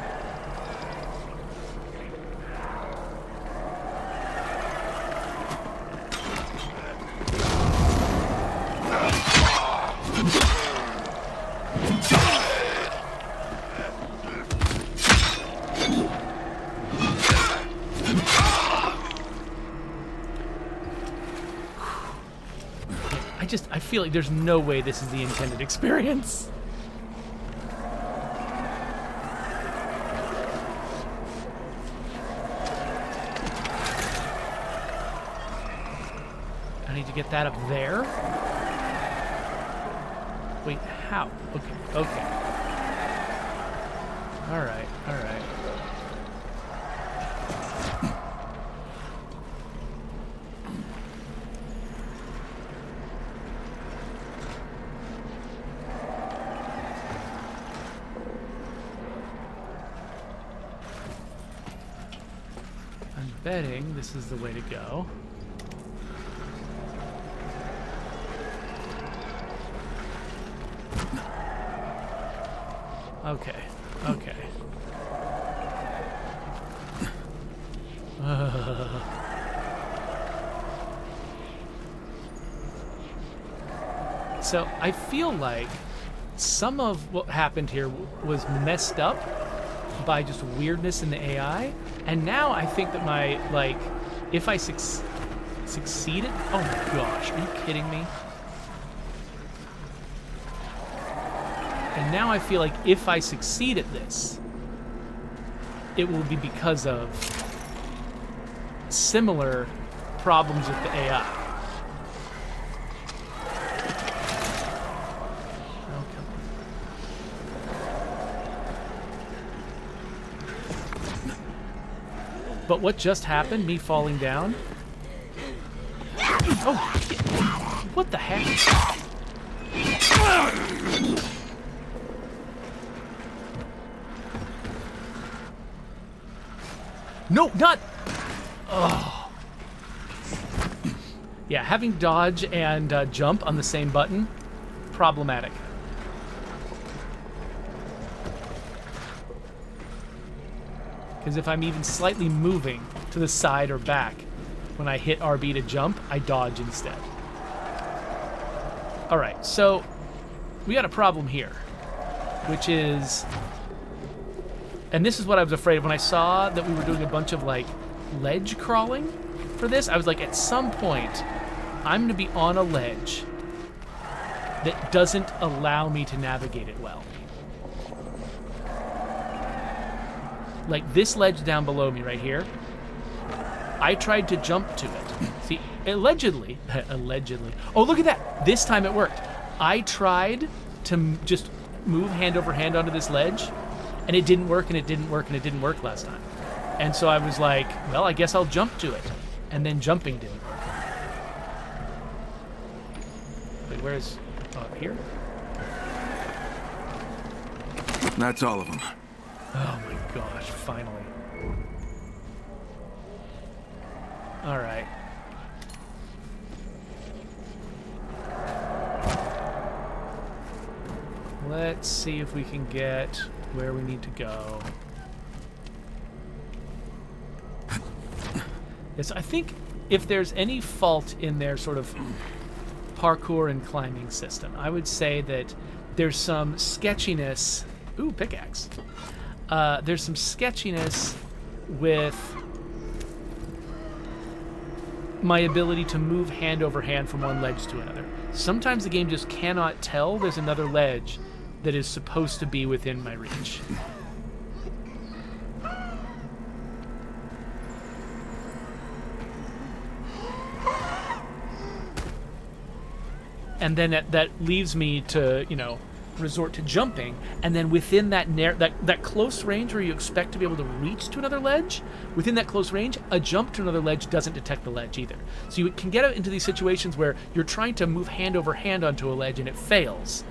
I feel like there's no way this is the intended experience. I need to get that up there. Wait, how? Okay. All right. I'm betting this is the way to go. Okay. So I feel like some of what happened here was messed up by just weirdness in the AI, and now I think that my, like, if I succeeded, oh my gosh, are you kidding me? And now I feel like if I succeed at this, it will be because of similar problems with the AI. Oh, come on. But what just happened, me falling down? Oh, what the heck? No, not... Oh. Yeah, having dodge and jump on the same button, problematic. Because if I'm even slightly moving to the side or back when I hit RB to jump, I dodge instead. All right, so we got a problem here, which is... And this is what I was afraid of when I saw that we were doing a bunch of, like, ledge crawling for this. I was like, at some point, I'm going to be on a ledge that doesn't allow me to navigate it well. Like this ledge down below me right here, I tried to jump to it. See, allegedly, oh, look at that. This time it worked. I tried to just move hand over hand onto this ledge, and it didn't work, and it didn't work, and it didn't work last time. And so I was like, well, I guess I'll jump to it. And then jumping didn't work. Wait, where's... up here? That's all of them. Oh my gosh, finally. All right. Let's see if we can get where we need to go. Yes, I think if there's any fault in their sort of parkour and climbing system, I would say that there's some sketchiness. Ooh, pickaxe. There's some sketchiness with my ability to move hand over hand from one ledge to another. Sometimes the game just cannot tell there's another ledge that is supposed to be within my reach. And then that leaves me to, you know, resort to jumping, and then within that that close range where you expect to be able to reach to another ledge, within that close range, a jump to another ledge doesn't detect the ledge either. So you can get into these situations where you're trying to move hand over hand onto a ledge and it fails,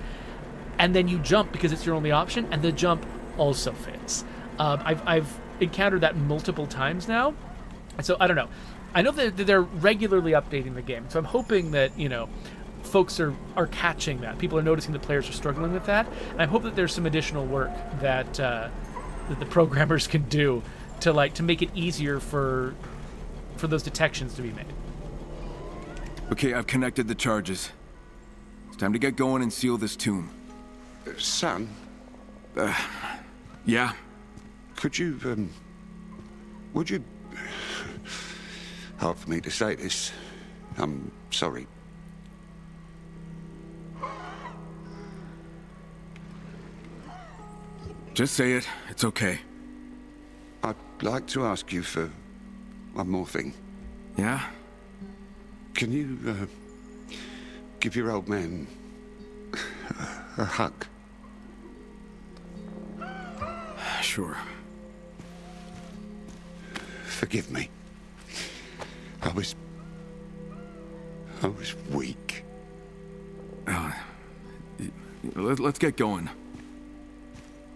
and then you jump because it's your only option, and the jump also fails. I've encountered that multiple times now, and so I don't know. I know that they're regularly updating the game, so I'm hoping that, you know, folks are catching that. People are noticing that players are struggling with that, and I hope that there's some additional work that that the programmers can do to make it easier for those detections to be made. Okay, I've connected the charges. It's time to get going and seal this tomb. Son? Yeah? Could you, would you... Hard for me to say this. I'm sorry. Just say it. It's okay. I'd like to ask you for one more thing. Yeah? Can you, give your old man a hug? Sure. Forgive me. I was weak. Let's get going.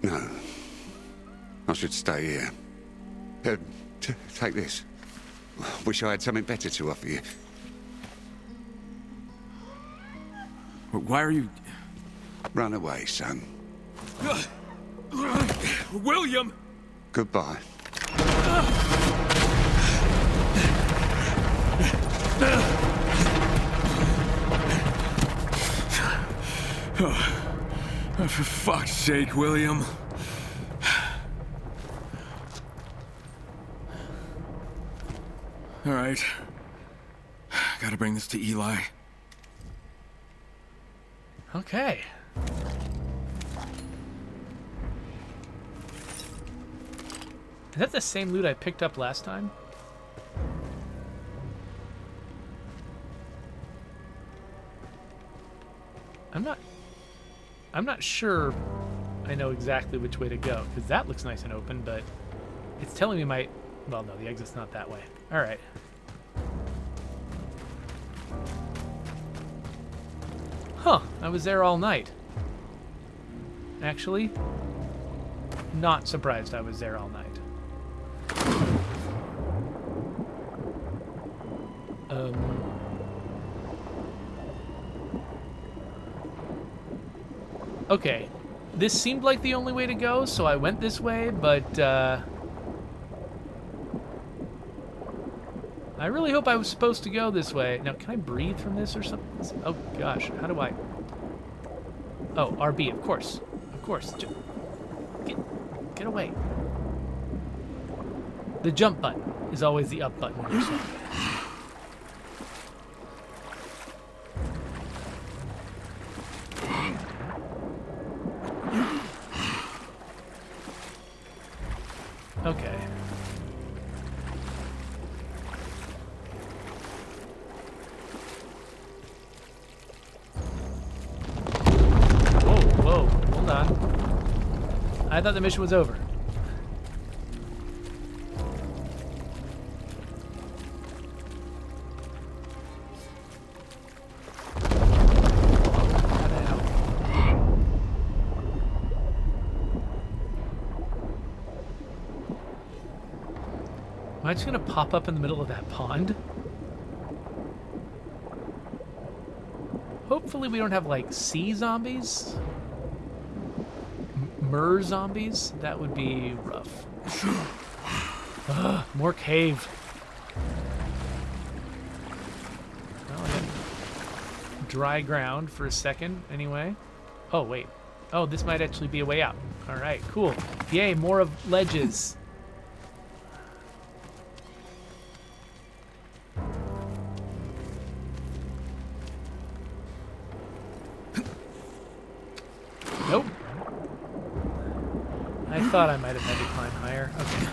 No. I should stay here. Take this. Wish I had something better to offer you. Why are you... Run away, son. William! Goodbye. For fuck's sake, William. All right. Gotta bring this to Eli. Okay. Is that the same loot I picked up last time? I'm not sure I know exactly which way to go, because that looks nice and open, but it's telling me well, no, the exit's not that way. All right. Huh, I was there all night. Actually, not surprised I was there all night. Okay, this seemed like the only way to go, so I went this way, but I really hope I was supposed to go this way. Now, can I breathe from this or something? Oh gosh, how do I? Oh, RB, of course. Of course. Get away. The jump button is always the up button when you're swimming. Okay. Whoa, hold on. I thought the mission was over. Am I just gonna pop up in the middle of that pond? Hopefully we don't have, like, sea zombies? Mer zombies? That would be rough. Ugh, more cave. Well, I got dry ground for a second, anyway. Oh, wait. Oh, this might actually be a way out. Alright, cool. Yay, more of ledges. Nope. I thought I might have had to climb higher. Okay.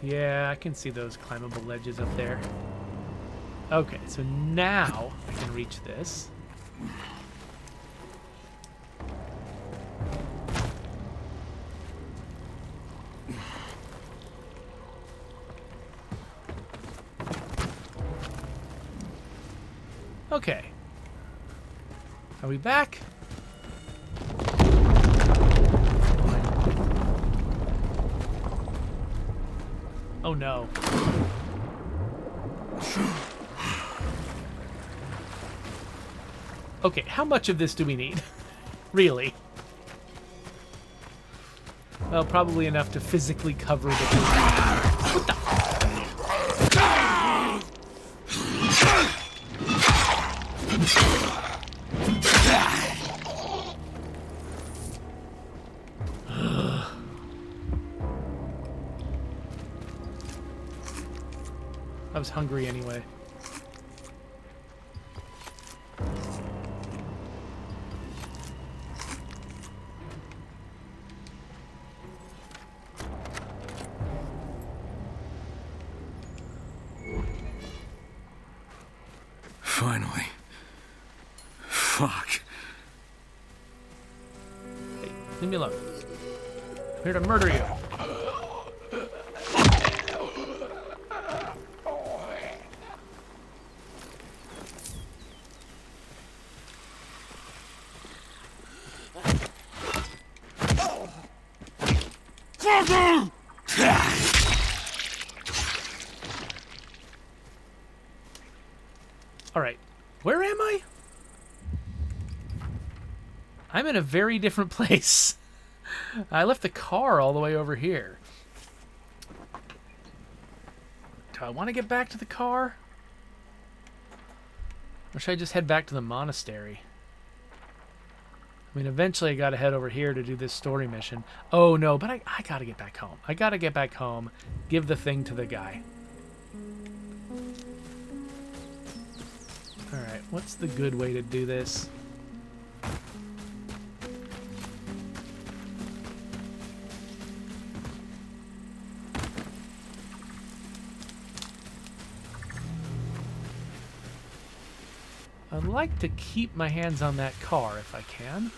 Yeah, I can see those climbable ledges up there. Okay, so now I can reach this. Okay. Are we back? Oh no. Okay, how much of this do we need? Really? Well, probably enough to physically cover the... What the... was hungry anyway. Finally. Fuck. Hey, leave me alone. I'm here to murder you. Alright, where am I? I'm in a very different place. I left the car all the way over here. Do I want to get back to the car? Or should I just head back to the monastery? I mean, eventually I gotta head over here to do this story mission. Oh no, but I gotta get back home. I gotta get back home, give the thing to the guy. Alright, what's the good way to do this? I'd like to keep my hands on that car if I can.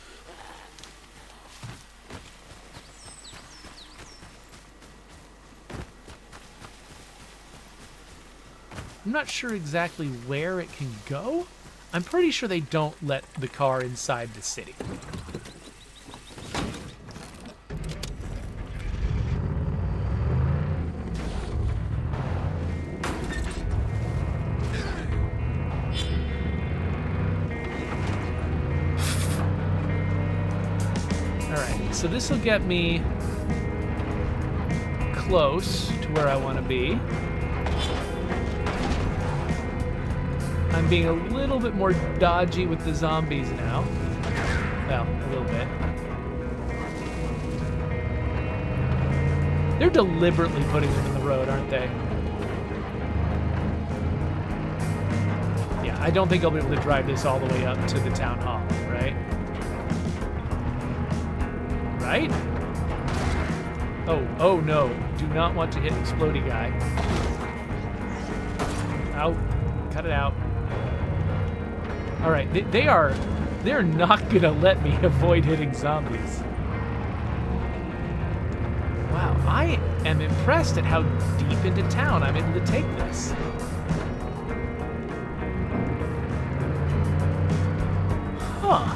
I'm not sure exactly where it can go. I'm pretty sure they don't let the car inside the city. Alright, so this will get me close to where I want to be. I'm being a little bit more dodgy with the zombies now. Well, a little bit. They're deliberately putting them in the road, aren't they? Yeah, I don't think I'll be able to drive this all the way up to the town hall, right? Right? Oh no. Do not want to hit Explodey guy. Out. Cut it out. Alright, they're not gonna let me avoid hitting zombies. Wow, I am impressed at how deep into town I'm able to take this. Huh.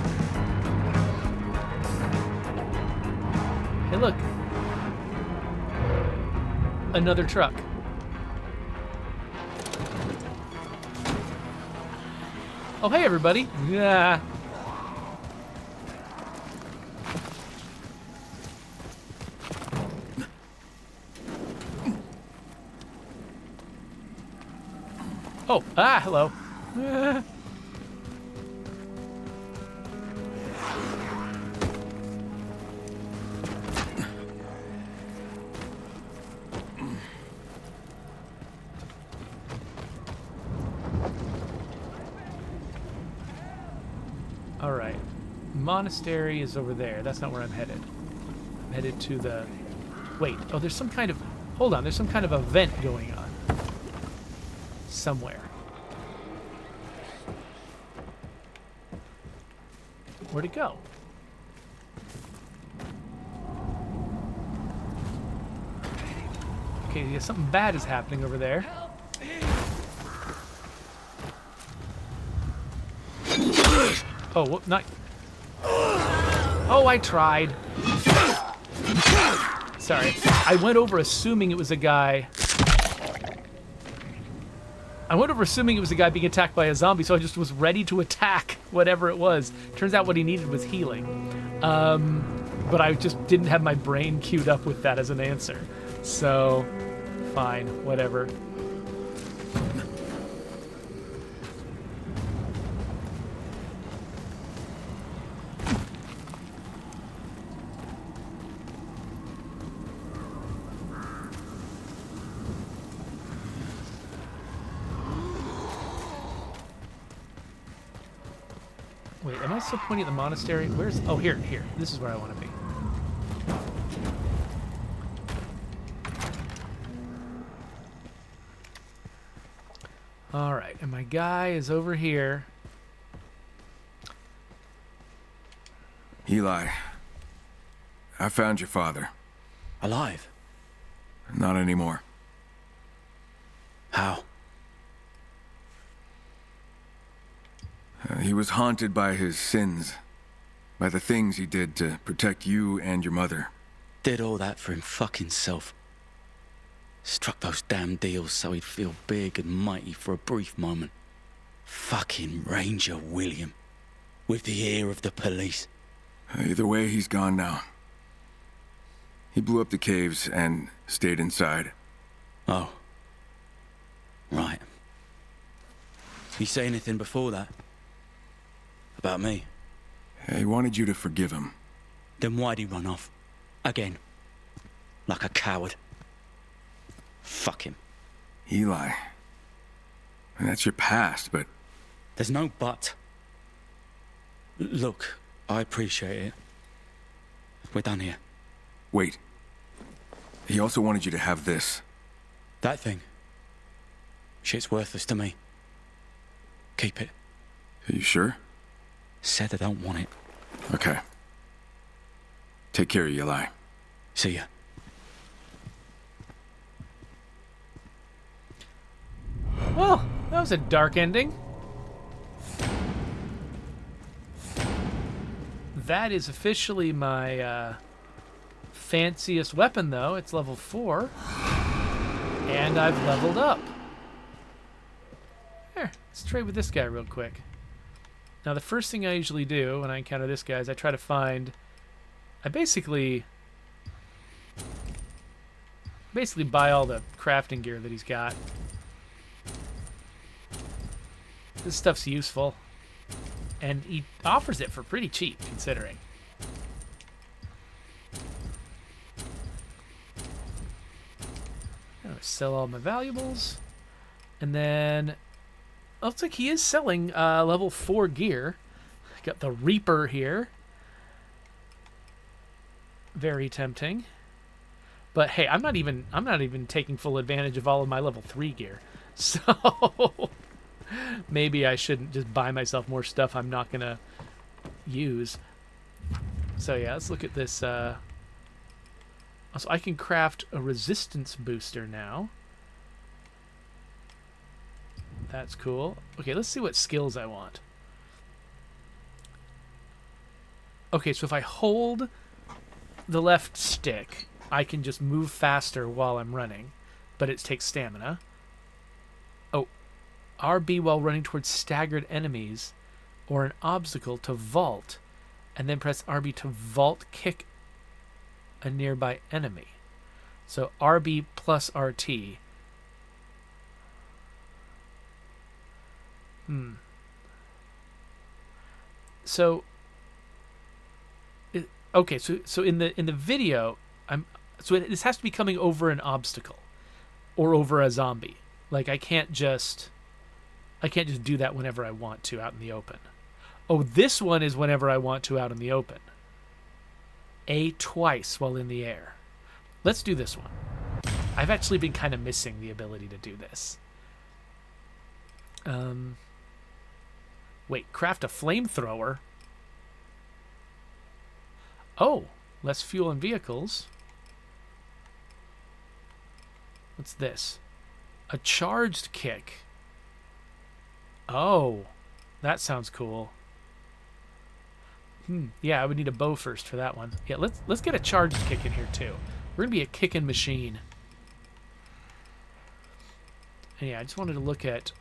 Hey, look. Another truck. Oh, hey, everybody. Yeah. Oh, hello. All right. Monastery is over there. That's not where I'm headed. I'm headed to the... Wait. Oh, there's some kind of... Hold on. There's some kind of event going on. Somewhere. Where'd it go? Okay, yeah, something bad is happening over there. Oh, what? Not... Oh, I tried. Sorry. I went over assuming it was a guy... being attacked by a zombie, so I just was ready to attack whatever it was. Turns out what he needed was healing. But I just didn't have my brain queued up with that as an answer. So, fine, whatever. Wait, am I still pointing at the monastery? Where's... Oh, here. This is where I want to be. Alright, and my guy is over here. Eli, I found your father. Alive? Not anymore. How? He was haunted by his sins, by the things he did to protect you and your mother. Did all that for him fucking self. Struck those damn deals so he'd feel big and mighty for a brief moment. Fucking Ranger William. With the ear of the police. Either way, he's gone now. He blew up the caves and stayed inside. Oh. Right. You say anything before that? About me? He wanted you to forgive him. Then why'd he run off? Again. Like a coward. Fuck him. Eli. And that's your past, but... There's no but. Look, I appreciate it. We're done here. Wait. He also wanted you to have this. That thing. Shit's worthless to me. Keep it. Are you sure? Said I don't want it. Okay. Take care, Eli. See ya. Well, that was a dark ending. That is officially my fanciest weapon, though. It's level 4. And I've leveled up. Here, let's trade with this guy real quick. Now, the first thing I usually do when I encounter this guy is I try to find... I basically buy all the crafting gear that he's got. This stuff's useful. And he offers it for pretty cheap, considering. I'm gonna sell all my valuables. And then... looks like he is selling level 4 gear. Got the Reaper here. Very tempting. But hey, I'm not even taking full advantage of all of my level 3 gear. So... maybe I shouldn't just buy myself more stuff I'm not going to use. So yeah, let's look at this. So I can craft a resistance booster now. That's cool. Okay, let's see what skills I want. Okay, so if I hold the left stick, I can just move faster while I'm running, but it takes stamina. Oh. RB while running towards staggered enemies or an obstacle to vault, and then press RB to vault kick a nearby enemy. So RB plus RT. So okay, so in the video, this has to be coming over an obstacle or over a zombie. Like I can't just do that whenever I want to out in the open. Oh, this one is whenever I want to out in the open. A twice while in the air. Let's do this one. I've actually been kind of missing the ability to do this. Wait, craft a flamethrower? Oh, less fuel in vehicles. What's this? A charged kick. Oh, that sounds cool. Yeah, I would need a bow first for that one. Yeah, let's get a charged kick in here too. We're gonna be a kicking machine. And yeah, I just wanted to look at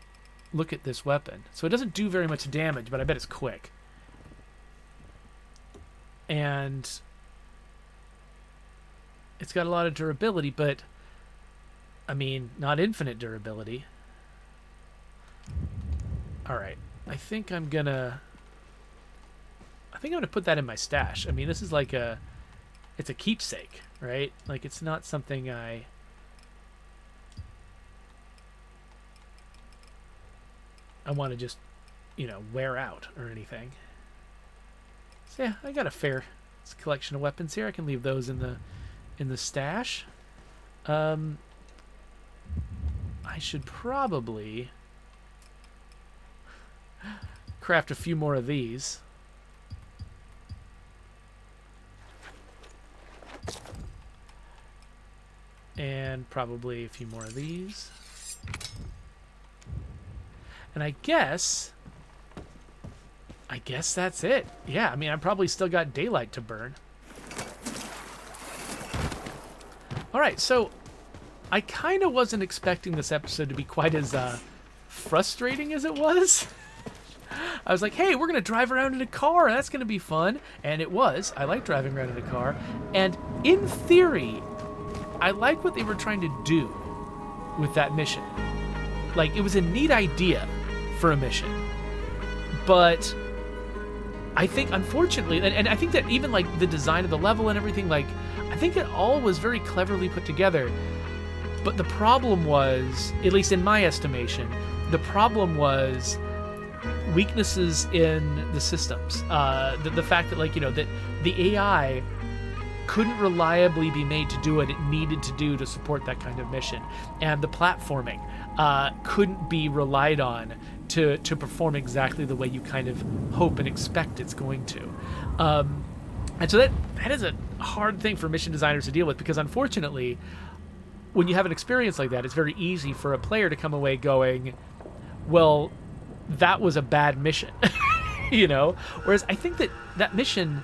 this weapon. So it doesn't do very much damage, but I bet it's quick. And it's got a lot of durability, but I mean, not infinite durability. All right, I think I'm gonna put that in my stash. I mean, this is like it's a keepsake, right? Like it's not something I want to just, wear out or anything. So yeah, I got a fair collection of weapons here. I can leave those in the stash. I should probably craft a few more of these. And probably a few more of these. And I guess that's it. Yeah, I mean, I probably still got daylight to burn. All right, so I kind of wasn't expecting this episode to be quite as frustrating as it was. I was like, hey, we're going to drive around in a car. That's going to be fun. And it was. I like driving around in a car. And in theory, I like what they were trying to do with that mission. Like, it was a neat idea for a mission. But I think, unfortunately, and I think that even, like, the design of the level and everything, like, I think it all was very cleverly put together. But the problem was, at least in my estimation, the problem was weaknesses in the systems. The fact that, like, you know, that the AI couldn't reliably be made to do what it needed to do to support that kind of mission. And the platforming couldn't be relied on to perform exactly the way you kind of hope and expect it's going to. And so that is a hard thing for mission designers to deal with, because unfortunately, when you have an experience like that, it's very easy for a player to come away going, well, that was a bad mission, you know? Whereas I think that mission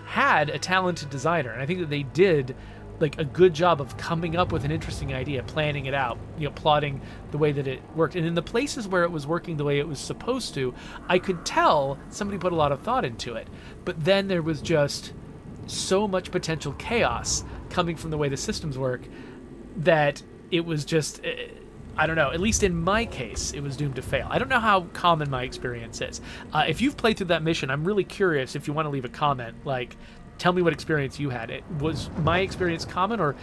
had a talented designer, and I think that they did like a good job of coming up with an interesting idea, planning it out, you know, plotting the way that it worked. And in the places where it was working the way it was supposed to, I could tell somebody put a lot of thought into it. But then there was just so much potential chaos coming from the way the systems work that it was just, I don't know, at least in my case, it was doomed to fail. I don't know how common my experience is. If you've played through that mission, I'm really curious if you want to leave a comment, like, tell me what experience you had. Was my experience common, or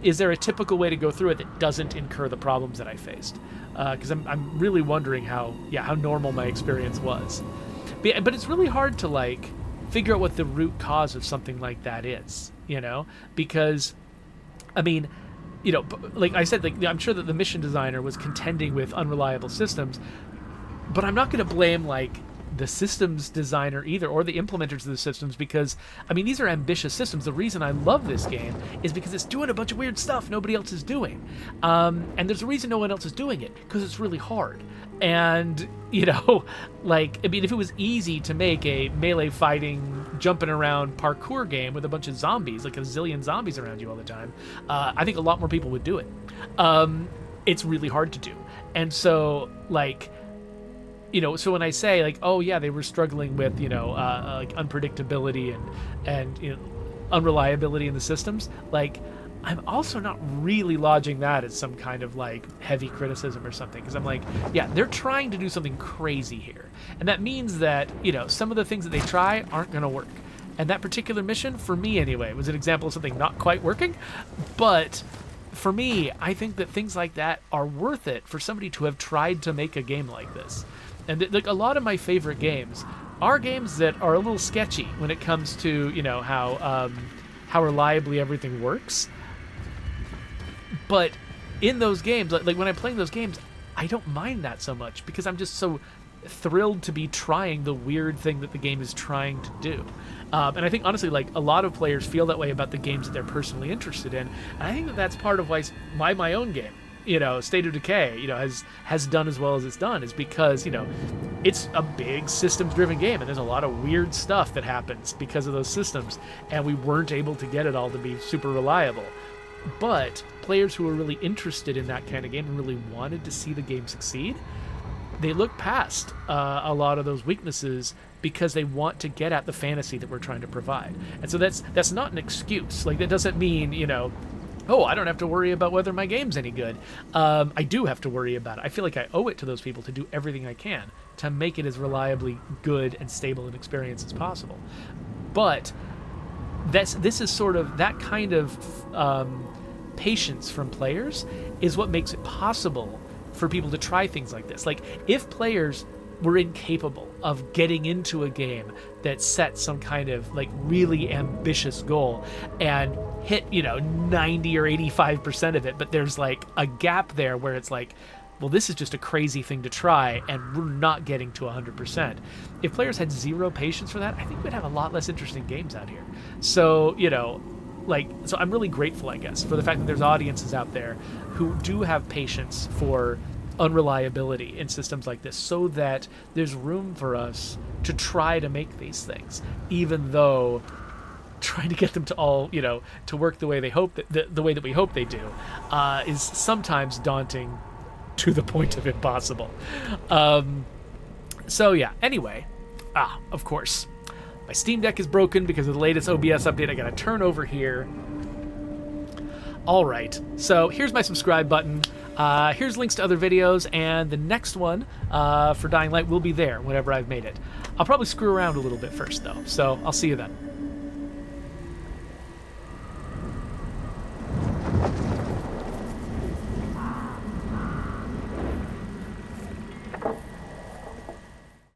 is there a typical way to go through it that doesn't incur the problems that I faced? Because I'm really wondering how normal my experience was. But it's really hard to, like, figure out what the root cause of something like that is, you know? Because, I mean, you know, like I said, like, I'm sure that the mission designer was contending with unreliable systems, but I'm not going to blame, like, the systems designer either, or the implementers of the systems, because, I mean, these are ambitious systems. The reason I love this game is because it's doing a bunch of weird stuff nobody else is doing. And there's a reason no one else is doing it, because it's really hard. And, you know, like, I mean, if it was easy to make a melee fighting, jumping around parkour game with a bunch of zombies, like a zillion zombies around you all the time, I think a lot more people would do it. It's really hard to do. And so, like, you know, so when I say, like, oh yeah, they were struggling with, you know, like unpredictability and you know, unreliability in the systems, like, I'm also not really lodging that as some kind of, like, heavy criticism or something, because I'm like, yeah, they're trying to do something crazy here, and that means that, you know, some of the things that they try aren't going to work. And that particular mission, for me anyway, was an example of something not quite working. But for me, I think that things like that are worth it for somebody to have tried to make a game like this. And like, a lot of my favorite games are games that are a little sketchy when it comes to, you know, how reliably everything works. But in those games, like when I'm playing those games, I don't mind that so much, because I'm just so thrilled to be trying the weird thing that the game is trying to do. And I think, honestly, like, a lot of players feel that way about the games that they're personally interested in. And I think that that's part of why my own game, you know, State of Decay, you know, has done as well as it's done, is because, you know, it's a big systems-driven game, and there's a lot of weird stuff that happens because of those systems, and we weren't able to get it all to be super reliable. But players who were really interested in that kind of game and really wanted to see the game succeed, they look past a lot of those weaknesses because they want to get at the fantasy that we're trying to provide. And so that's not an excuse. Like, that doesn't mean, you know, oh, I don't have to worry about whether my game's any good. I do have to worry about it. I feel like I owe it to those people to do everything I can to make it as reliably good and stable an experience as possible. But this is sort of that kind of patience from players is what makes it possible for people to try things like this. Like, if players we're incapable of getting into a game that sets some kind of like really ambitious goal and hit, 90 or 85% of it, but there's like a gap there where it's like, well, this is just a crazy thing to try, and we're not getting to 100%. If players had zero patience for that, I think we'd have a lot less interesting games out here. So, so I'm really grateful, I guess, for the fact that there's audiences out there who do have patience for unreliability in systems like this, so that there's room for us to try to make these things, even though trying to get them to all, to work the way they hope that the way that we hope they do, is sometimes daunting to the point of impossible. So yeah, anyway, of course, my Steam Deck is broken because of the latest OBS update. I gotta turn over here. All right, so here's my subscribe button. Here's links to other videos, and the next one for Dying Light will be there whenever I've made it. I'll probably screw around a little bit first, though, so I'll see you then.